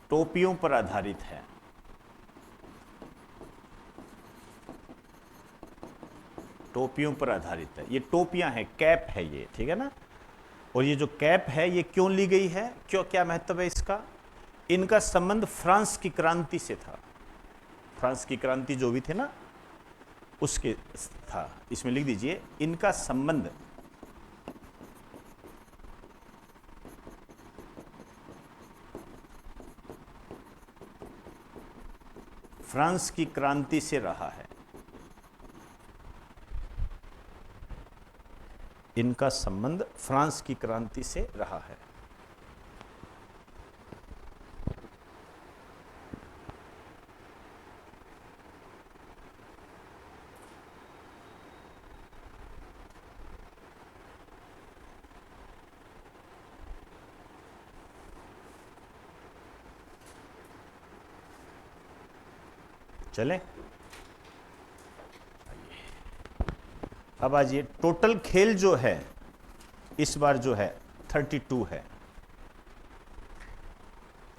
टोपियों पर आधारित है। टोपियों पर आधारित है, ये टोपियां हैं, कैप है ये, ठीक है ना। और ये जो कैप है ये क्यों ली गई है, क्यों, क्या महत्व है इसका? इनका संबंध फ्रांस की क्रांति से था। फ्रांस की क्रांति जो भी थे ना उसके था। इसमें लिख दीजिए, इनका संबंध फ्रांस की क्रांति से रहा है। इनका संबंध फ्रांस की क्रांति से रहा है। चले, अब आज ये टोटल खेल जो है इस बार जो है 32 है,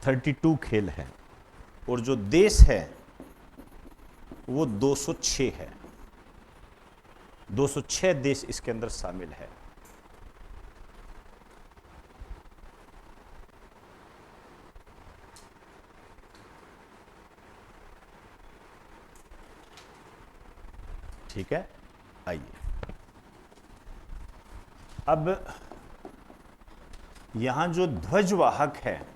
32 खेल है। और जो देश है वो 206 है। 206 देश इसके अंदर शामिल है। ठीक है, आइए अब यहां जो ध्वजवाहक है,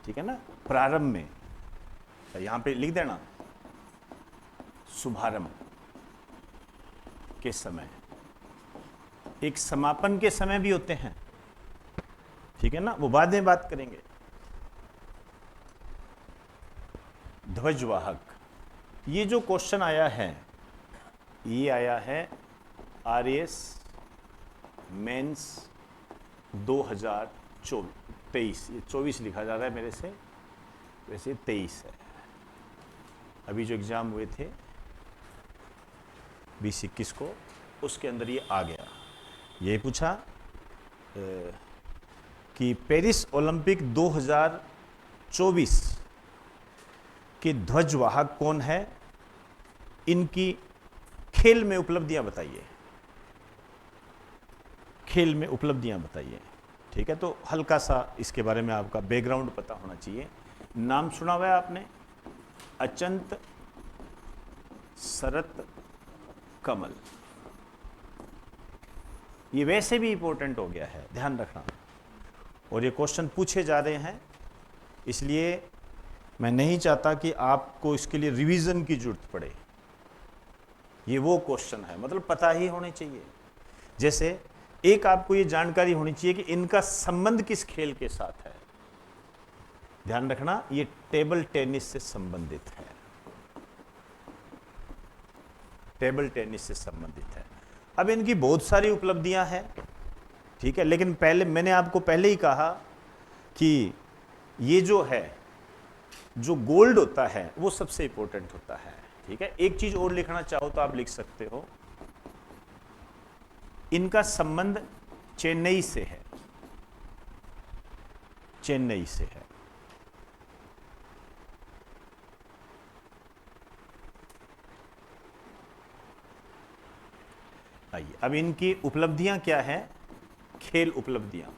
ठीक है ना, प्रारंभ में तो यहां पे लिख देना शुभारंभ के समय, एक समापन के समय भी होते हैं, ठीक है ना, वो बाद में बात करेंगे। ध्वजवाहक, ये जो क्वेश्चन आया है ये आया है RAS मेंस 2023। ये 24 लिखा जा रहा है मेरे से, वैसे 23 है। अभी जो एग्जाम हुए थे 2021 को, उसके अंदर ये आ गया। ये पूछा कि पेरिस ओलंपिक 2024 के ध्वजवाहक कौन है, इनकी खेल में उपलब्धियां बताइए। खेल में उपलब्धियां बताइए, ठीक है। तो हल्का सा इसके बारे में आपका बैकग्राउंड पता होना चाहिए। नाम सुना हुआ है आपने, अचंत शरत कमल। ये वैसे भी इंपॉर्टेंट हो गया है, ध्यान रखना। और ये क्वेश्चन पूछे जा रहे हैं, इसलिए मैं नहीं चाहता कि आपको इसके लिए रिवीजन की जरूरत पड़े। ये वो क्वेश्चन है, मतलब पता ही होने चाहिए। जैसे एक आपको ये जानकारी होनी चाहिए कि इनका संबंध किस खेल के साथ है। ध्यान रखना, ये टेबल टेनिस से संबंधित है। टेबल टेनिस से संबंधित है। अब इनकी बहुत सारी उपलब्धियां हैं, ठीक है, लेकिन पहले मैंने आपको पहले ही कहा कि ये जो है जो गोल्ड होता है वो सबसे इंपॉर्टेंट होता है। ठीक है, एक चीज और लिखना चाहो तो आप लिख सकते हो, इनका संबंध चेन्नई से है, चेन्नई से है। आइए, अब इनकी उपलब्धियां क्या है, खेल उपलब्धियां।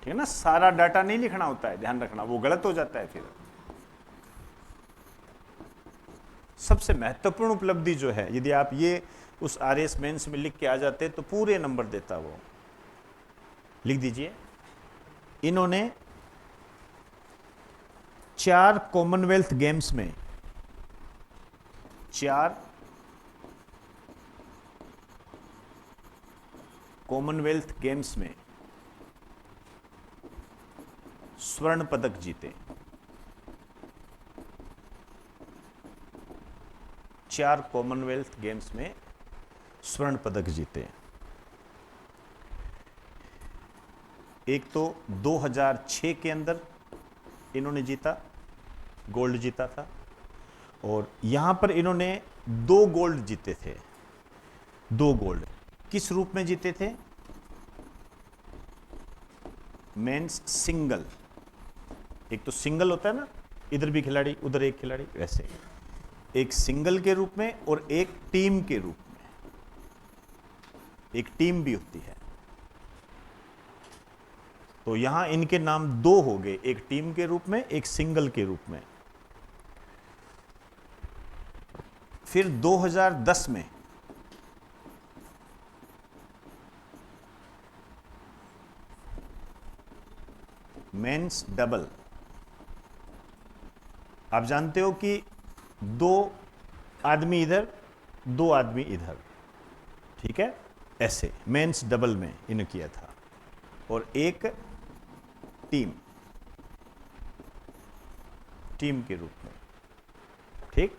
ठीक है ना, सारा डाटा नहीं लिखना होता है, ध्यान रखना, वो गलत हो जाता है फिर। सबसे महत्वपूर्ण उपलब्धि जो है, यदि आप ये उस आरएस मेंस में लिख के आ जाते तो पूरे नंबर देता वो। लिख दीजिए, इन्होंने 4 कॉमनवेल्थ गेम्स में, 4 कॉमनवेल्थ गेम्स में स्वर्ण पदक जीते। 4 कॉमनवेल्थ गेम्स में स्वर्ण पदक जीते। एक तो 2006 के अंदर इन्होंने जीता, गोल्ड जीता था, और यहां पर इन्होंने 2 गोल्ड जीते थे। 2 गोल्ड किस रूप में जीते थे, मेंस सिंगल। एक तो सिंगल होता है ना, इधर भी खिलाड़ी उधर एक खिलाड़ी, वैसे एक सिंगल के रूप में और एक टीम के रूप में। एक टीम भी होती है, तो यहां इनके नाम 2 हो गए, एक टीम के रूप में, एक सिंगल के रूप में। फिर 2010 में मेंस डबल। आप जानते हो कि 2 आदमी इधर 2 आदमी इधर, ठीक है, ऐसे मेंस डबल में इन्हें किया था, और एक टीम के रूप में। ठीक,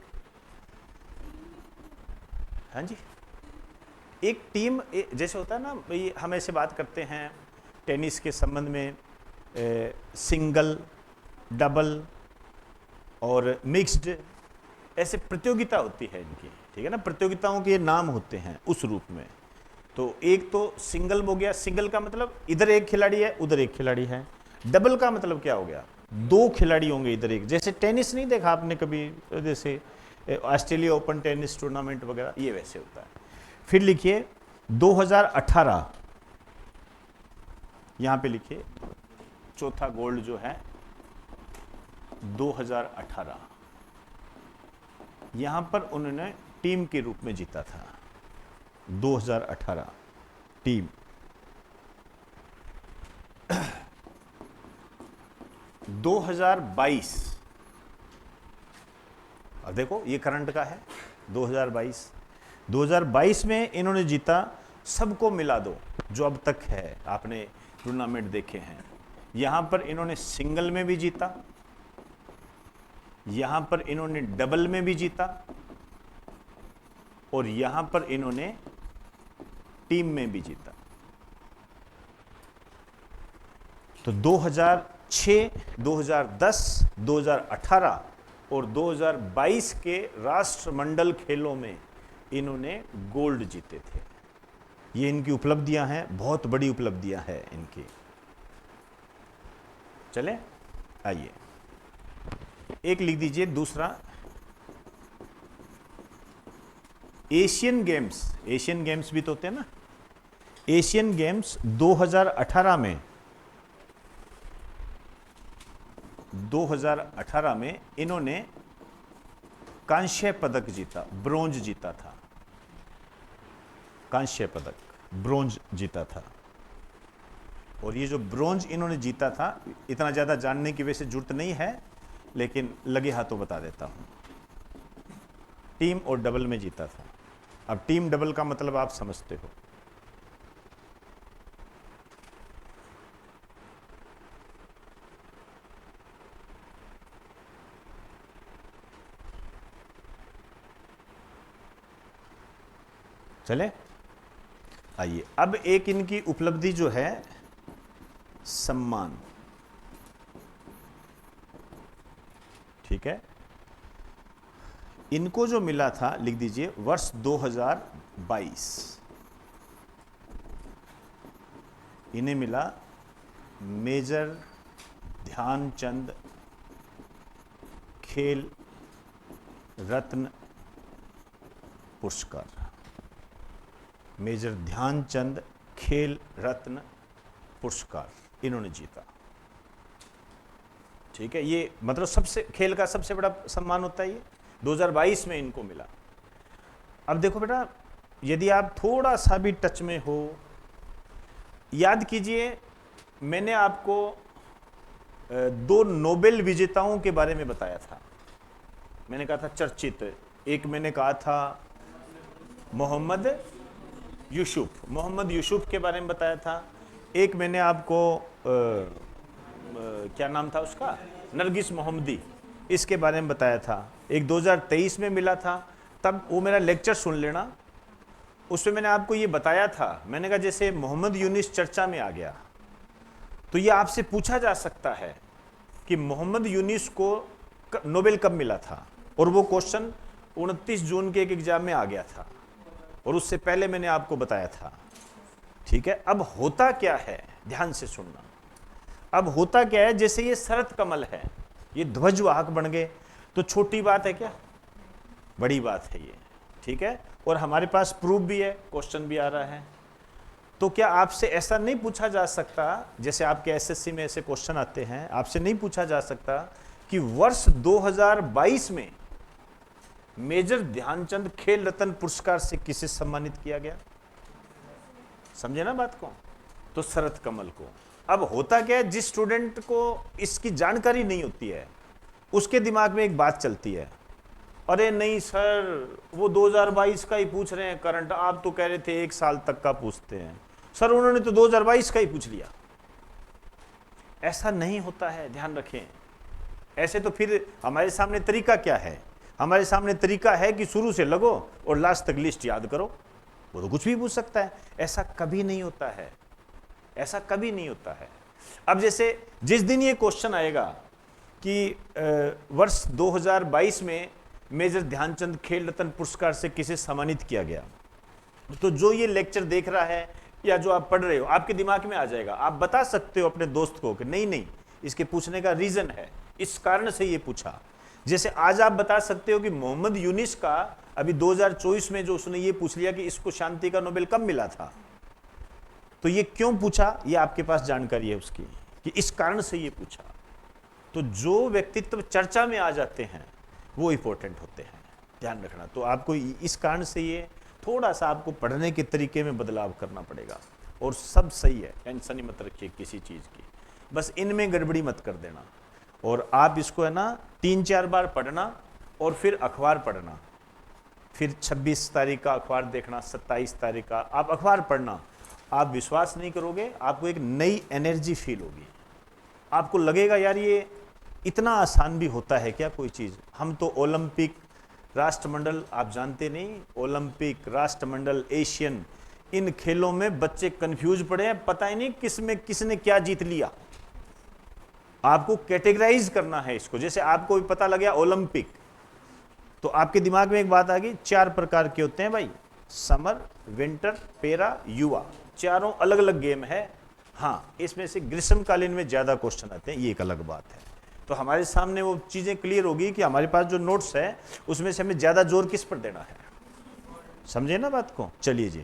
हाँ जी, एक टीम जैसे होता है ना भाई, हम ऐसे बात करते हैं टेनिस के संबंध में, सिंगल, डबल और मिक्स्ड, ऐसे प्रतियोगिता होती है इनकी। ठीक है ना, प्रतियोगिताओं के नाम होते हैं उस रूप में। तो एक तो सिंगल हो गया, सिंगल का मतलब इधर एक खिलाड़ी है उधर एक खिलाड़ी है। डबल का मतलब क्या हो गया, 2 खिलाड़ी होंगे इधर एक। जैसे टेनिस नहीं देखा आपने कभी, जैसे ऑस्ट्रेलिया ओपन टेनिस टूर्नामेंट वगैरह, ये वैसे होता है। फिर लिखिए 2018, यहां पे लिखिए चौथा गोल्ड जो है 2018, यहां पर उन्होंने टीम के रूप में जीता था। 2018 टीम। 2022, अब देखो ये करंट का है, 2022 में इन्होंने जीता, सबको मिला दो जो अब तक है, आपने टूर्नामेंट देखे हैं। यहां पर इन्होंने सिंगल में भी जीता, यहां पर इन्होंने डबल में भी जीता, और यहां पर इन्होंने टीम में भी जीता। तो 2006, 2010, 2018 और 2022 के राष्ट्रमंडल खेलों में इन्होंने गोल्ड जीते थे। ये इनकी उपलब्धियां हैं, बहुत बड़ी उपलब्धियां हैं इनकी। चले आइए, एक लिख दीजिए दूसरा, एशियन गेम्स। एशियन गेम्स भी तो होते हैं ना, एशियन गेम्स 2018 में इन्होंने कांस्य पदक जीता, ब्रोंज जीता था, कांस्य पदक, ब्रोंज जीता था। और ये जो ब्रोंज इन्होंने जीता था, इतना ज्यादा जानने की वैसे जरूरत नहीं है, लेकिन लगे हाथों बता देता हूं, टीम और डबल में जीता था। अब टीम डबल का मतलब आप समझते हो। चले आइए, अब एक इनकी उपलब्धि जो है सम्मान। ठीक है। इनको जो मिला था लिख दीजिए वर्ष 2022, इन्हें मिला मेजर ध्यानचंद खेल रत्न पुरस्कार। मेजर ध्यानचंद खेल रत्न पुरस्कार इन्होंने जीता। ठीक है, ये मतलब सबसे खेल का सबसे बड़ा सम्मान होता है ये, 2022 में इनको मिला। अब देखो बेटा, यदि आप थोड़ा सा भी टच में हो, याद कीजिए मैंने आपको 2 नोबेल विजेताओं के बारे में बताया था। मैंने कहा था चर्चित, एक मैंने कहा था मोहम्मद यूसुफ के बारे में बताया था, एक मैंने आपको क्या नाम था उसका, नरगिस मोहम्मदी, इसके बारे में बताया था। एक 2023 में मिला था, तब वो मेरा लेक्चर सुन लेना, उसमें मैंने आपको ये बताया था। मैंने कहा जैसे मोहम्मद यूनिस चर्चा में आ गया तो ये आपसे पूछा जा सकता है कि मोहम्मद यूनिस को नोबेल कब मिला था, और वो क्वेश्चन 29 जून के एक एग्जाम में आ गया था, और उससे पहले मैंने आपको बताया था। ठीक है, अब होता क्या है, ध्यान से सुनना। अब होता क्या है, जैसे ये शरत कमल है, ये ध्वजवाहक बन गए, तो छोटी बात है क्या, बड़ी बात है ये। ठीक है, और हमारे पास प्रूफ भी है, क्वेश्चन भी आ रहा है। तो क्या आपसे ऐसा नहीं पूछा जा सकता, जैसे आपके एसएससी में ऐसे क्वेश्चन आते हैं, आपसे नहीं पूछा जा सकता कि वर्ष 2022 में मेजर ध्यानचंद खेल रत्न पुरस्कार से किसे सम्मानित किया गया? समझे ना बात को? तो शरत कमल को। अब होता क्या है, जिस स्टूडेंट को इसकी जानकारी नहीं होती है उसके दिमाग में एक बात चलती है, अरे नहीं सर वो 2022 का ही पूछ रहे हैं करंट, आप तो कह रहे थे 1 साल तक का पूछते हैं। सर उन्होंने तो 2022 का ही पूछ लिया। ऐसा नहीं होता है, ध्यान रखें। ऐसे तो फिर हमारे सामने तरीका क्या है? हमारे सामने तरीका है कि शुरू से लगो और लास्ट तक लिस्ट याद करो, वो तो कुछ भी पूछ सकता है। ऐसा कभी नहीं होता है, ऐसा कभी नहीं होता है। अब जैसे जिस दिन ये क्वेश्चन आएगा कि वर्ष 2022 में मेजर ध्यानचंद खेल रत्न पुरस्कार से किसे सम्मानित किया गया, तो जो ये लेक्चर देख रहा है या जो आप पढ़ रहे हो, आपके दिमाग में आ जाएगा। आप बता सकते हो अपने दोस्त को कि नहीं नहीं, इसके पूछने का रीजन है, इस कारण से ये पूछा। जैसे आज आप बता सकते हो कि मोहम्मद यूनिस का अभी 2024 में जो उसने ये पूछ लिया कि इसको शांति का नोबेल कब मिला था, तो ये क्यों पूछा, ये आपके पास जानकारी है उसकी, कि इस कारण से ये पूछा। तो जो व्यक्तित्व चर्चा में आ जाते हैं वो इंपॉर्टेंट होते हैं, ध्यान रखना। तो आपको इस कारण से ये थोड़ा सा आपको पढ़ने के तरीके में बदलाव करना पड़ेगा, और सब सही है, टेंशन ही मत रखिए किसी चीज़ की, बस इनमें गड़बड़ी मत कर देना। और आप इसको है ना 3-4 बार पढ़ना, और फिर अखबार पढ़ना, फिर 26 तारीख का अखबार देखना, 27 तारीख का आप अखबार पढ़ना। आप विश्वास नहीं करोगे, आपको एक नई एनर्जी फील होगी, आपको लगेगा यार ये इतना आसान भी होता है क्या कोई चीज़। हम तो ओलंपिक, राष्ट्रमंडल, आप जानते नहीं, ओलंपिक, राष्ट्रमंडल, एशियन, इन खेलों में बच्चे कंफ्यूज पड़े हैं, पता ही नहीं किसमें किसने क्या जीत लिया। आपको कैटेगराइज करना है इसको। जैसे आपको भी पता लग गया ओलंपिक, तो आपके दिमाग में एक बात आ गई, 4 प्रकार के होते हैं भाई, समर, विंटर, पैरा, युवा, चारों अलग अलग गेम है। हाँ, इसमें से ग्रीष्मकालीन में ज्यादा क्वेश्चन आते हैं, ये एक अलग बात है। तो हमारे सामने वो चीजें क्लियर होगी कि हमारे पास जो नोट्स है उसमें से हमें ज्यादा जोर किस पर देना है। समझे ना बात को? चलिए जी,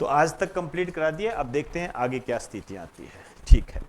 तो आज तक कंप्लीट करा दिया, अब देखते हैं आगे क्या स्थितियां आती है। ठीक है।